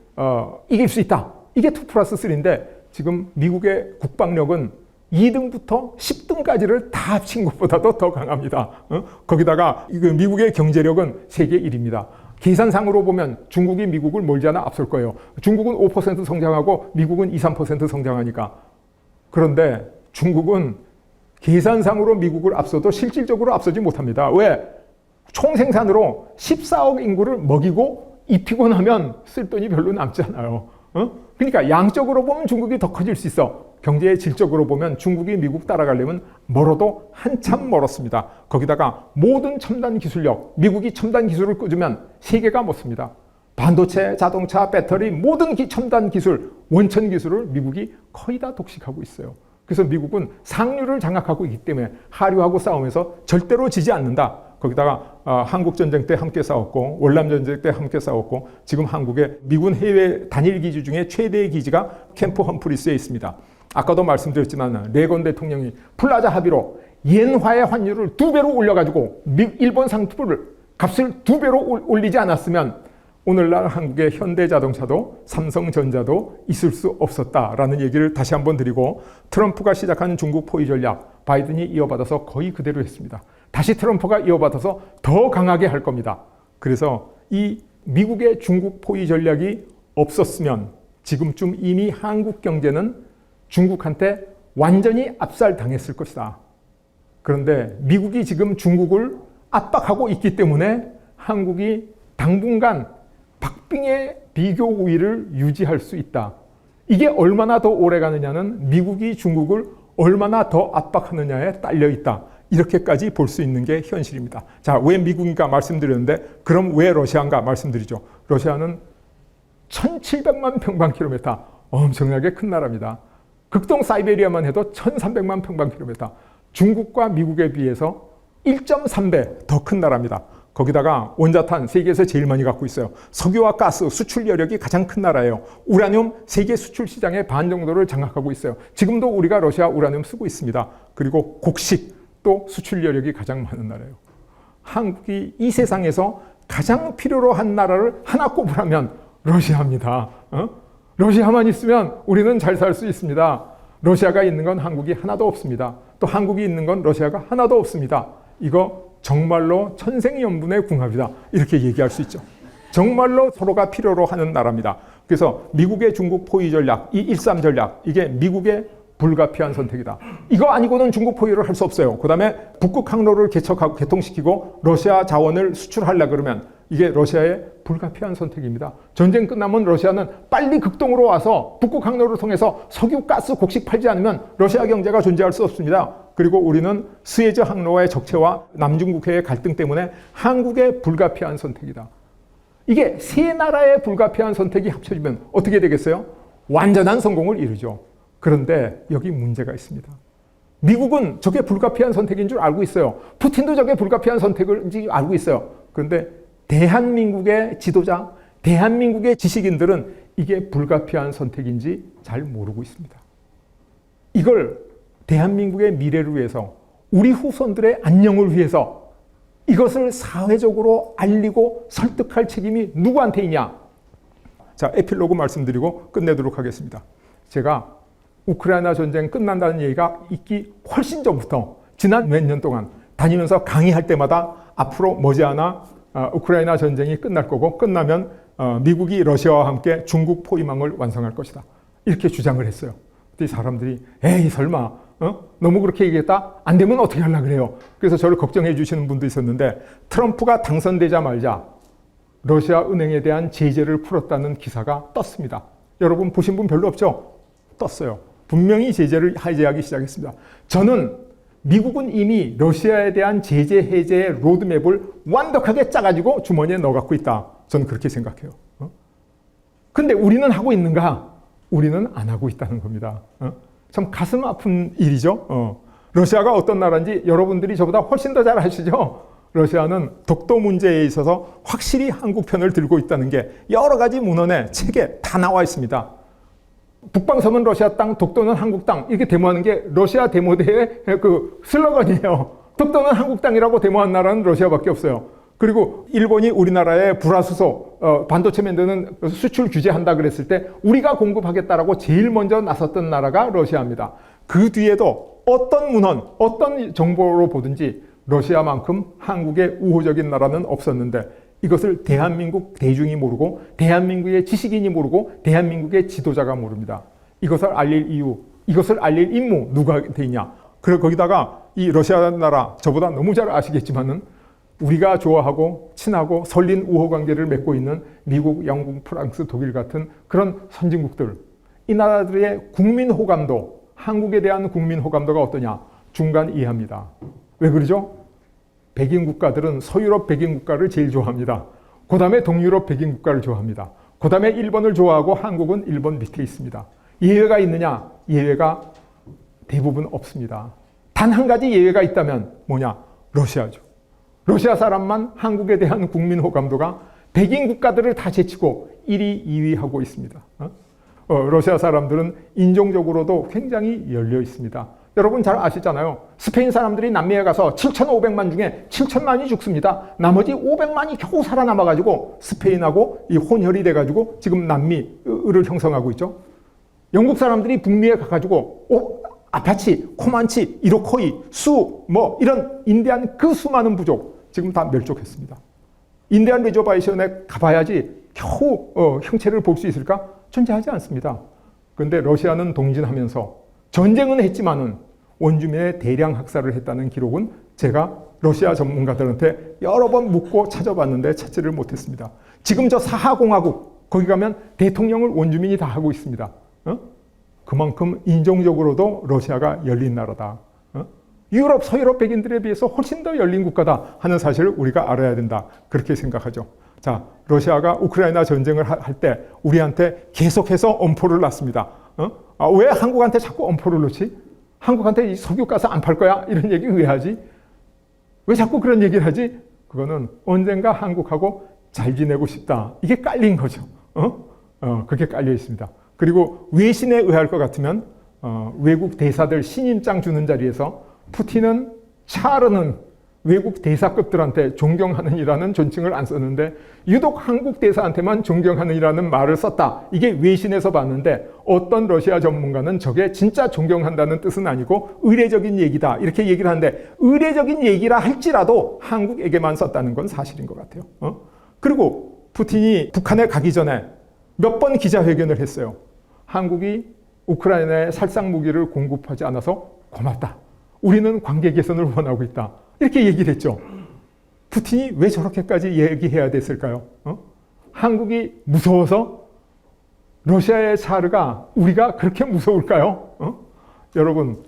이길 수 있다. 이게 2+3인데 지금 미국의 국방력은 2등부터 10등까지를 다 합친 것보다도 더 강합니다. 거기다가 미국의 경제력은 세계 1위입니다. 계산상으로 보면 중국이 미국을 멀지 않아 앞설 거예요. 중국은 5% 성장하고 미국은 2, 3% 성장하니까. 그런데 중국은 계산상으로 미국을 앞서도 실질적으로 앞서지 못합니다. 왜? 총생산으로 14억 인구를 먹이고 입히고 나면 쓸 돈이 별로 남지 않아요. 그러니까 양적으로 보면 중국이 더 커질 수 있어. 경제의 질적으로 보면 중국이 미국 따라가려면 멀어도 한참 멀었습니다. 거기다가 모든 첨단 기술력, 미국이 첨단 기술을 끄주면 세계가 멎습니다. 반도체, 자동차, 배터리, 모든 첨단 기술, 원천 기술을 미국이 거의 다 독식하고 있어요. 그래서 미국은 상류를 장악하고 있기 때문에 하류하고 싸우면서 절대로 지지 않는다. 거기다가 한국전쟁 때 함께 싸웠고 월남전쟁 때 함께 싸웠고 지금 한국의 미군 해외 단일 기지 중에 최대의 기지가 캠프 험프리스에 있습니다. 아까도 말씀드렸지만 레건 대통령이 플라자 합의로 엔화의 환율을 2배로 올려가지고 일본 상품을 값을 2배로 올리지 않았으면 오늘날 한국의 현대자동차도 삼성전자도 있을 수 없었다라는 얘기를 다시 한번 드리고, 트럼프가 시작한 중국 포위 전략 바이든이 이어받아서 거의 그대로 했습니다. 다시 트럼프가 이어받아서 더 강하게 할 겁니다. 그래서 이 미국의 중국 포위 전략이 없었으면 지금쯤 이미 한국 경제는 중국한테 완전히 압살당했을 것이다. 그런데 미국이 지금 중국을 압박하고 있기 때문에 한국이 당분간 박빙의 비교 우위를 유지할 수 있다. 이게 얼마나 더 오래 가느냐는 미국이 중국을 얼마나 더 압박하느냐에 딸려 있다. 이렇게까지 볼 수 있는 게 현실입니다. 자, 왜 미국인가 말씀드렸는데 그럼 왜 러시아인가 말씀드리죠. 러시아는 1700만 평방킬로미터, 엄청나게 큰 나라입니다. 극동 사이베리아만 해도 1300만 평방킬로미터, 중국과 미국에 비해서 1.3배 더 큰 나라입니다. 거기다가 원자탄 세계에서 제일 많이 갖고 있어요. 석유와 가스 수출 여력이 가장 큰 나라예요. 우라늄 세계 수출 시장의 반 정도를 장악하고 있어요. 지금도 우리가 러시아 우라늄 쓰고 있습니다. 그리고 곡식도 수출 여력이 가장 많은 나라예요. 한국이 이 세상에서 가장 필요로 한 나라를 하나 꼽으라면 러시아입니다. 러시아만 있으면 우리는 잘 살 수 있습니다. 러시아가 있는 건 한국이 하나도 없습니다. 또 한국이 있는 건 러시아가 하나도 없습니다. 이거 정말로 천생연분의 궁합이다. 이렇게 얘기할 수 있죠. 정말로 서로가 필요로 하는 나라입니다. 그래서 미국의 중국 포위 전략, 이 1.3 전략, 이게 미국의 불가피한 선택이다. 이거 아니고는 중국 포위를 할 수 없어요. 그 다음에 북극 항로를 개통시키고 러시아 자원을 수출하려 그러면 이게 러시아의 불가피한 선택입니다. 전쟁 끝나면 러시아는 빨리 극동으로 와서 북극 항로를 통해서 석유, 가스, 곡식 팔지 않으면 러시아 경제가 존재할 수 없습니다. 그리고 우리는 스웨즈 항로의 적체와 남중국해의 갈등 때문에 한국의 불가피한 선택이다. 이게 세 나라의 불가피한 선택이 합쳐지면 어떻게 되겠어요? 완전한 성공을 이루죠. 그런데 여기 문제가 있습니다. 미국은 저게 불가피한 선택인 줄 알고 있어요. 푸틴도 저게 불가피한 선택인지 알고 있어요. 그런데 대한민국의 지도자, 대한민국의 지식인들은 이게 불가피한 선택인지 잘 모르고 있습니다. 이걸 대한민국의 미래를 위해서, 우리 후손들의 안녕을 위해서 이것을 사회적으로 알리고 설득할 책임이 누구한테 있냐? 자, 에필로그 말씀드리고 끝내도록 하겠습니다. 제가 우크라이나 전쟁 끝난다는 얘기가 있기 훨씬 전부터 지난 몇 년 동안 다니면서 강의할 때마다 앞으로 머지않아 우크라이나 전쟁이 끝날 거고 끝나면 미국이 러시아와 함께 중국 포위망을 완성할 것이다. 이렇게 주장을 했어요. 그때 사람들이 에이 설마 너무 그렇게 얘기했다? 안 되면 어떻게 하려고 그래요? 그래서 저를 걱정해 주시는 분도 있었는데 트럼프가 당선되자마자 러시아 은행에 대한 제재를 풀었다는 기사가 떴습니다. 여러분 보신 분 별로 없죠? 떴어요. 분명히 제재를 해제하기 시작했습니다. 저는 미국은 이미 러시아에 대한 제재 해제의 로드맵을 완벽하게 짜가지고 주머니에 넣어갖고 있다. 저는 그렇게 생각해요. 근데 우리는 하고 있는가? 우리는 안 하고 있다는 겁니다. 참 가슴 아픈 일이죠. 러시아가 어떤 나라인지 여러분들이 저보다 훨씬 더 잘 아시죠? 러시아는 독도 문제에 있어서 확실히 한국 편을 들고 있다는 게 여러 가지 문헌에 책에 다 나와 있습니다. 북방섬은 러시아 땅, 독도는 한국 땅 이렇게 데모하는 게 러시아 데모대의 그 슬로건이에요. 독도는 한국 땅이라고 데모한 나라는 러시아밖에 없어요. 그리고 일본이 우리나라에 불화수소, 반도체 만드는 수출 규제한다 그랬을 때 우리가 공급하겠다라고 제일 먼저 나섰던 나라가 러시아입니다. 그 뒤에도 어떤 문헌, 어떤 정보로 보든지 러시아만큼 한국의 우호적인 나라는 없었는데 이것을 대한민국 대중이 모르고 대한민국의 지식인이 모르고 대한민국의 지도자가 모릅니다. 이것을 알릴 이유, 이것을 알릴 임무 누가 되냐. 그리고 거기다가 이 러시아 나라 저보다 너무 잘 아시겠지만은 우리가 좋아하고 친하고 설린 우호관계를 맺고 있는 미국, 영국, 프랑스, 독일 같은 그런 선진국들, 이 나라들의 국민 호감도, 한국에 대한 국민 호감도가 어떠냐? 중간 이하입니다. 왜 그러죠? 백인 국가들은 서유럽 백인 국가를 제일 좋아합니다. 그 다음에 동유럽 백인 국가를 좋아합니다. 그 다음에 일본을 좋아하고 한국은 일본 밑에 있습니다. 예외가 있느냐? 예외가 대부분 없습니다. 단 한 가지 예외가 있다면 뭐냐? 러시아죠. 러시아 사람만 한국에 대한 국민 호감도가 백인 국가들을 다 제치고 1위, 2위 하고 있습니다. 러시아 사람들은 인종적으로도 굉장히 열려 있습니다. 여러분 잘 아시잖아요. 스페인 사람들이 남미에 가서 7,500만 중에 7,000만이 죽습니다. 나머지 500만이 겨우 살아남아가지고 스페인하고 이 혼혈이 돼가지고 지금 남미를 형성하고 있죠. 영국 사람들이 북미에 가가지고 아파치, 코만치, 이로코이, 수, 뭐 이런 인디안 그 수많은 부족 지금 다 멸족했습니다. 인디안 리저베이션에 가봐야지 겨우 형체를 볼 수 있을까? 존재하지 않습니다. 그런데 러시아는 동진하면서 전쟁은 했지만은 원주민의 대량 학살을 했다는 기록은 제가 러시아 전문가들한테 여러 번 묻고 찾아봤는데 찾지를 못했습니다. 지금 저 사하공화국 거기 가면 대통령을 원주민이 다 하고 있습니다. 그만큼 인종적으로도 러시아가 열린 나라다. 유럽, 서유럽 백인들에 비해서 훨씬 더 열린 국가다 하는 사실을 우리가 알아야 된다. 그렇게 생각하죠. 자, 러시아가 우크라이나 전쟁을 할 때 우리한테 계속해서 엄포를 놨습니다. 왜 한국한테 자꾸 엄포를 놓지? 한국한테 이 석유가스 안 팔 거야? 이런 얘기 왜 하지? 왜 자꾸 그런 얘기를 하지? 그거는 언젠가 한국하고 잘 지내고 싶다. 이게 깔린 거죠. 그게 깔려 있습니다. 그리고 외신에 의할 것 같으면 외국 대사들 신임장 주는 자리에서 푸틴은 차르는 외국 대사급들한테 존경하는이라는 존칭을 안 썼는데 유독 한국 대사한테만 존경하는이라는 말을 썼다. 이게 외신에서 봤는데 어떤 러시아 전문가는 저게 진짜 존경한다는 뜻은 아니고 의례적인 얘기다. 이렇게 얘기를 하는데 의례적인 얘기라 할지라도 한국에게만 썼다는 건 사실인 것 같아요. 그리고 푸틴이 북한에 가기 전에 몇 번 기자회견을 했어요. 한국이 우크라이나에 살상 무기를 공급하지 않아서 고맙다. 우리는 관계 개선을 원하고 있다. 이렇게 얘기를 했죠. 푸틴이 왜 저렇게까지 얘기해야 됐을까요? 한국이 무서워서? 러시아의 차르가 우리가 그렇게 무서울까요? 여러분,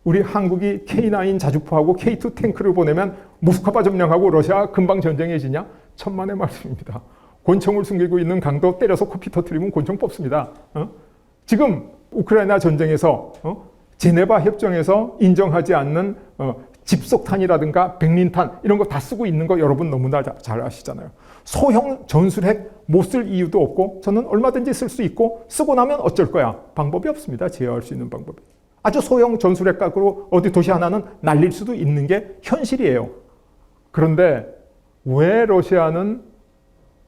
우리 한국이 K9 자주포하고 K2 탱크를 보내면 모스크바 점령하고 러시아 금방 전쟁해지냐? 천만의 말씀입니다. 권총을 숨기고 있는 강도 때려서 코피 터트리면 권총 뽑습니다. 지금 우크라이나 전쟁에서 제네바 협정에서 인정하지 않는 집속탄이라든가 백린탄 이런 거 다 쓰고 있는 거 여러분 너무나 잘 아시잖아요. 소형 전술핵 못 쓸 이유도 없고 저는 얼마든지 쓸 수 있고 쓰고 나면 어쩔 거야. 방법이 없습니다. 제어할 수 있는 방법이. 아주 소형 전술핵 갖고 어디 도시 하나는 날릴 수도 있는 게 현실이에요. 그런데 왜 러시아는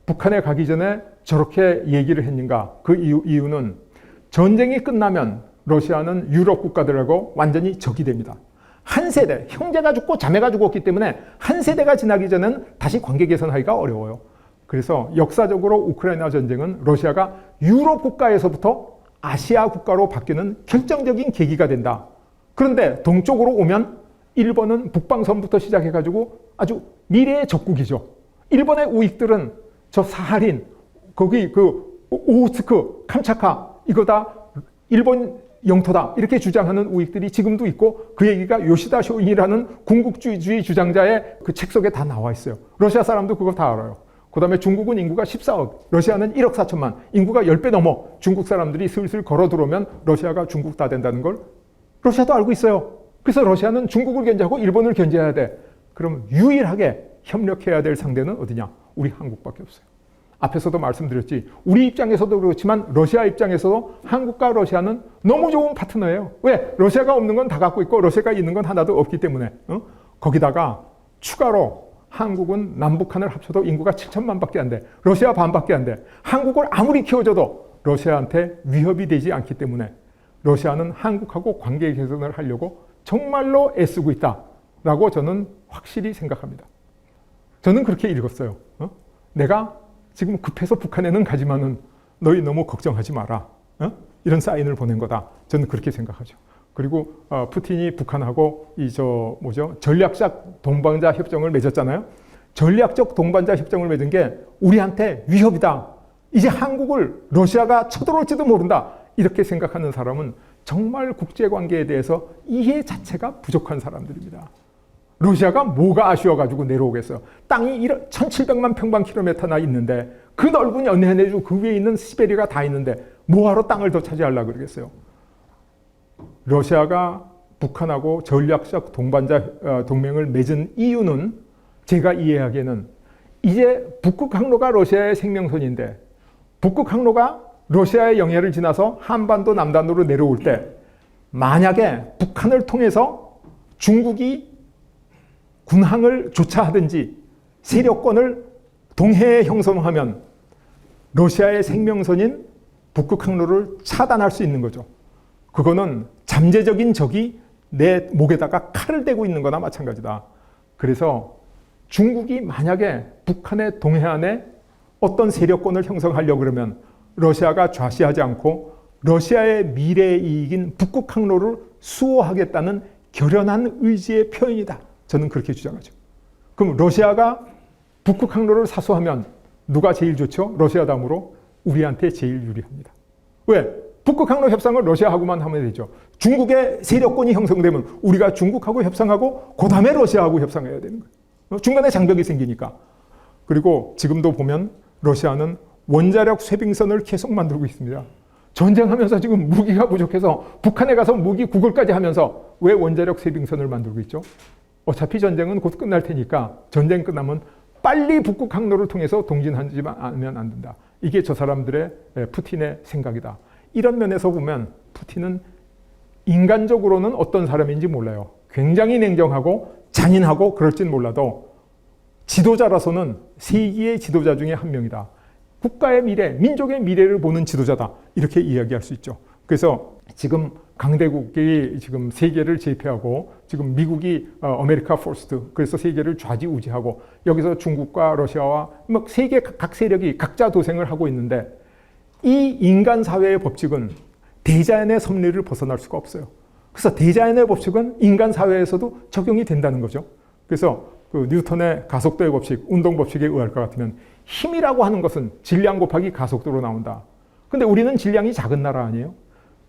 북한에 가기 전에 저렇게 얘기를 했는가? 그 이유는 전쟁이 끝나면 러시아는 유럽 국가들하고 완전히 적이 됩니다. 한 세대, 형제가 죽고 자매가 죽었기 때문에 한 세대가 지나기 전에는 다시 관계 개선하기가 어려워요. 그래서 역사적으로 우크라이나 전쟁은 러시아가 유럽 국가에서부터 아시아 국가로 바뀌는 결정적인 계기가 된다. 그런데 동쪽으로 오면 일본은 북방선부터 시작해가지고 아주 미래의 적국이죠. 일본의 우익들은 저 사하린, 거기 그 오호츠크, 캄차카 이거 다 일본 영토다 이렇게 주장하는 우익들이 지금도 있고 그 얘기가 요시다 쇼인이라는 군국주의 주장자의 그 책 속에 다 나와 있어요. 러시아 사람도 그거 다 알아요. 그 다음에 중국은 인구가 14억, 러시아는 1억 4천만, 인구가 10배 넘어. 중국 사람들이 슬슬 걸어 들어오면 러시아가 중국 다 된다는 걸 러시아도 알고 있어요. 그래서 러시아는 중국을 견제하고 일본을 견제해야 돼. 그럼 유일하게 협력해야 될 상대는 어디냐? 우리 한국밖에 없어요. 앞에서도 말씀드렸지. 우리 입장에서도 그렇지만 러시아 입장에서도 한국과 러시아는 너무 좋은 파트너예요. 왜? 러시아가 없는 건 다 갖고 있고 러시아가 있는 건 하나도 없기 때문에. 거기다가 추가로 한국은 남북한을 합쳐도 인구가 7천만 밖에 안 돼. 러시아 반밖에 안 돼. 한국을 아무리 키워줘도 러시아한테 위협이 되지 않기 때문에 러시아는 한국하고 관계 개선을 하려고 정말로 애쓰고 있다라고 저는 확실히 생각합니다. 저는 그렇게 읽었어요. 내가 지금 급해서 북한에는 가지만은 너희 너무 걱정하지 마라. 이런 사인을 보낸 거다. 저는 그렇게 생각하죠. 그리고 푸틴이 북한하고 전략적 동반자 협정을 맺었잖아요. 전략적 동반자 협정을 맺은 게 우리한테 위협이다. 이제 한국을 러시아가 쳐들어올지도 모른다. 이렇게 생각하는 사람은 정말 국제관계에 대해서 이해 자체가 부족한 사람들입니다. 러시아가 뭐가 아쉬워가지고 내려오겠어요. 땅이 1700만 평방킬로미터나 있는데 그 넓은 연해내주 그 위에 있는 시베리아가 다 있는데 뭐하러 땅을 더 차지하려고 그러겠어요. 러시아가 북한하고 전략적 동반자 동맹을 맺은 이유는 제가 이해하기에는 이제 북극 항로가 러시아의 생명선인데 북극 항로가 러시아의 영해를 지나서 한반도 남단으로 내려올 때 만약에 북한을 통해서 중국이 군항을 조차하든지 세력권을 동해에 형성하면 러시아의 생명선인 북극 항로를 차단할 수 있는 거죠. 그거는 잠재적인 적이 내 목에다가 칼을 대고 있는 거나 마찬가지다. 그래서 중국이 만약에 북한의 동해안에 어떤 세력권을 형성하려고 그러면 러시아가 좌시하지 않고 러시아의 미래의 이익인 북극 항로를 수호하겠다는 결연한 의지의 표현이다. 저는 그렇게 주장하죠. 그럼 러시아가 북극 항로를 사수하면 누가 제일 좋죠? 러시아 다음으로 우리한테 제일 유리합니다. 왜? 북극 항로 협상을 러시아하고만 하면 되죠. 중국의 세력권이 형성되면 우리가 중국하고 협상하고 그 다음에 러시아하고 협상해야 되는 거예요. 중간에 장벽이 생기니까. 그리고 지금도 보면 러시아는 원자력 쇄빙선을 계속 만들고 있습니다. 전쟁하면서 지금 무기가 부족해서 북한에 가서 무기 구걸까지 하면서 왜 원자력 쇄빙선을 만들고 있죠? 어차피 전쟁은 곧 끝날 테니까 전쟁 끝나면 빨리 북극 항로를 통해서 동진하지 않으면 안 된다. 이게 저 사람들의 푸틴의 생각이다. 이런 면에서 보면 푸틴은 인간적으로는 어떤 사람인지 몰라요. 굉장히 냉정하고 잔인하고 그럴진 몰라도 지도자라서는 세계의 지도자 중에 한 명이다. 국가의 미래, 민족의 미래를 보는 지도자다. 이렇게 이야기할 수 있죠. 그래서 지금 강대국이 지금 세계를 제패하고 지금 미국이 아메리카 포스트 그래서 세계를 좌지우지하고 여기서 중국과 러시아와 막 세계 각 세력이 각자 도생을 하고 있는데 이 인간 사회의 법칙은 대자연의 섭리를 벗어날 수가 없어요. 그래서 대자연의 법칙은 인간 사회에서도 적용이 된다는 거죠. 그래서 그 뉴턴의 가속도의 법칙, 운동 법칙에 의할 것 같으면 힘이라고 하는 것은 질량 곱하기 가속도로 나온다. 근데 우리는 질량이 작은 나라 아니에요?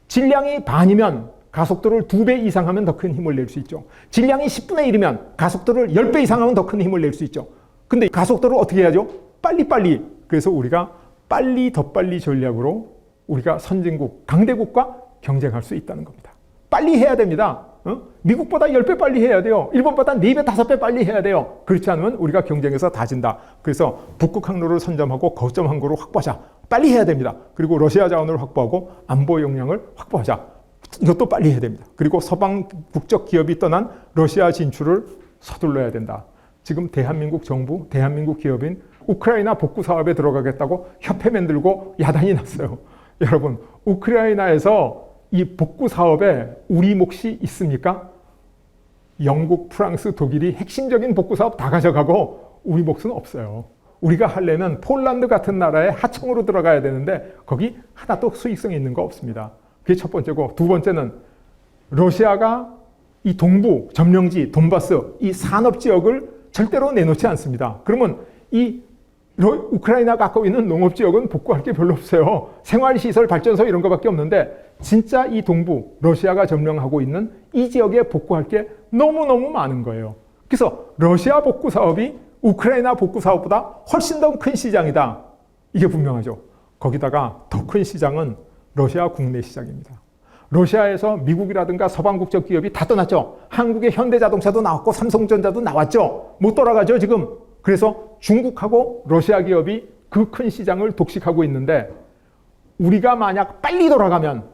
질량이 반이면 가속도를 2배 이상 하면 더 큰 힘을 낼 수 있죠. 질량이 10분의 1이면 가속도를 10배 이상 하면 더 큰 힘을 낼 수 있죠. 근데 가속도를 어떻게 해야죠? 빨리빨리. 그래서 우리가 빨리 더 빨리 전략으로 우리가 선진국, 강대국과 경쟁할 수 있다는 겁니다. 빨리 해야 됩니다. 미국보다 10배 빨리 해야 돼요. 일본보다 4배, 5배 빨리 해야 돼요. 그렇지 않으면 우리가 경쟁에서 다진다. 그래서 북극 항로를 선점하고 거점 항구를 확보하자. 빨리 해야 됩니다. 그리고 러시아 자원을 확보하고 안보 역량을 확보하자. 이것도 빨리 해야 됩니다. 그리고 서방 국적 기업이 떠난 러시아 진출을 서둘러야 된다. 지금 대한민국 정부, 대한민국 기업인 우크라이나 복구 사업에 들어가겠다고 협회 만들고 야단이 났어요. 여러분, 우크라이나에서 이 복구 사업에 우리 몫이 있습니까? 영국, 프랑스, 독일이 핵심적인 복구 사업 다 가져가고 우리 몫은 없어요. 우리가 하려면 폴란드 같은 나라에 하청으로 들어가야 되는데 거기 하나도 수익성이 있는 거 없습니다. 그게 첫 번째고, 두 번째는 러시아가 이 동부 점령지 돈바스 이 산업 지역을 절대로 내놓지 않습니다. 그러면 이 우크라이나가 갖고 있는 농업 지역은 복구할 게 별로 없어요. 생활시설, 발전소 이런 거밖에 없는데 진짜 이 동부 러시아가 점령하고 있는 이 지역에 복구할 게 너무너무 많은 거예요. 그래서 러시아 복구 사업이 우크라이나 복구 사업보다 훨씬 더 큰 시장이다. 이게 분명하죠. 거기다가 더 큰 시장은 러시아 국내 시장입니다. 러시아에서 미국이라든가 서방 국적 기업이 다 떠났죠. 한국의 현대자동차도 나왔고 삼성전자도 나왔죠. 못 돌아가죠 지금. 그래서 중국하고 러시아 기업이 그 큰 시장을 독식하고 있는데, 우리가 만약 빨리 돌아가면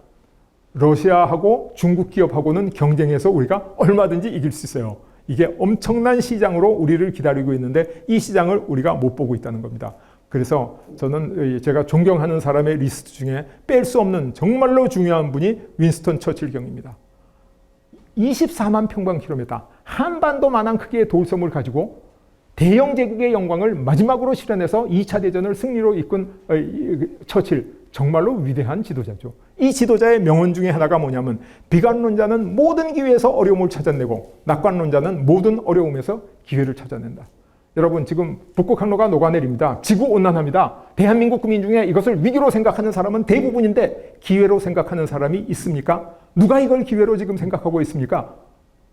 러시아하고 중국 기업하고는 경쟁해서 우리가 얼마든지 이길 수 있어요. 이게 엄청난 시장으로 우리를 기다리고 있는데 이 시장을 우리가 못 보고 있다는 겁니다. 그래서 저는 제가 존경하는 사람의 리스트 중에 뺄 수 없는 정말로 중요한 분이 윈스턴 처칠 경입니다. 24만 평방킬로미터, 한반도만한 크기의 돌섬을 가지고 대영 제국의 영광을 마지막으로 실현해서 2차 대전을 승리로 이끈 처칠, 정말로 위대한 지도자죠. 이 지도자의 명언 중에 하나가 뭐냐면, 비관론자는 모든 기회에서 어려움을 찾아내고 낙관론자는 모든 어려움에서 기회를 찾아낸다. 여러분, 지금 북극 항로가 녹아내립니다. 지구온난화입니다. 대한민국 국민 중에 이것을 위기로 생각하는 사람은 대부분인데 기회로 생각하는 사람이 있습니까? 누가 이걸 기회로 지금 생각하고 있습니까?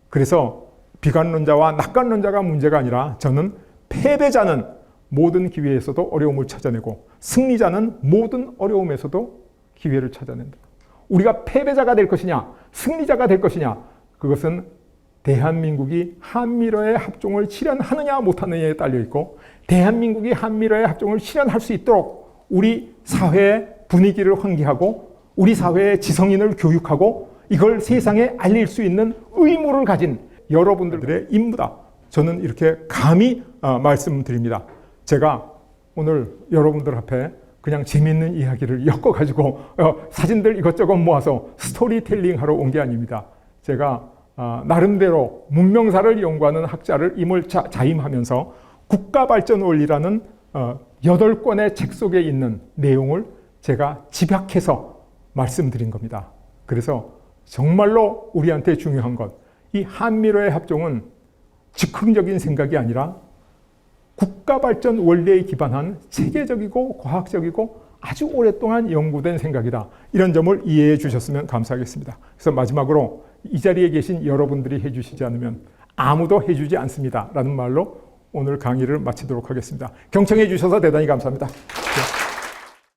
그래서 비관론자와 낙관론자가 문제가 아니라, 저는 패배자는 모든 기회에서도 어려움을 찾아내고 승리자는 모든 어려움에서도 기회를 찾아낸다. 우리가 패배자가 될 것이냐 승리자가 될 것이냐, 그것은 대한민국이 한미러의 합종을 실현하느냐 못하느냐에 딸려있고, 대한민국이 한미러의 합종을 실현할 수 있도록 우리 사회의 분위기를 환기하고 우리 사회의 지성인을 교육하고 이걸 세상에 알릴 수 있는 의무를 가진 여러분들의 임무다. 저는 이렇게 감히 말씀드립니다. 제가 오늘 여러분들 앞에 그냥 재미있는 이야기를 엮어가지고 사진들 이것저것 모아서 스토리텔링 하러 온 게 아닙니다. 제가 나름대로 문명사를 연구하는 학자를 자임하면서 국가발전원리라는 8권의 책 속에 있는 내용을 제가 집약해서 말씀드린 겁니다. 그래서 정말로 우리한테 중요한 것, 이 한미러의 합종은 즉흥적인 생각이 아니라 국가발전 원리에 기반한 체계적이고 과학적이고 아주 오랫동안 연구된 생각이다. 이런 점을 이해해 주셨으면 감사하겠습니다. 그래서 마지막으로 이 자리에 계신 여러분들이 해주시지 않으면 아무도 해주지 않습니다 라는 말로 오늘 강의를 마치도록 하겠습니다. 경청해 주셔서 대단히 감사합니다.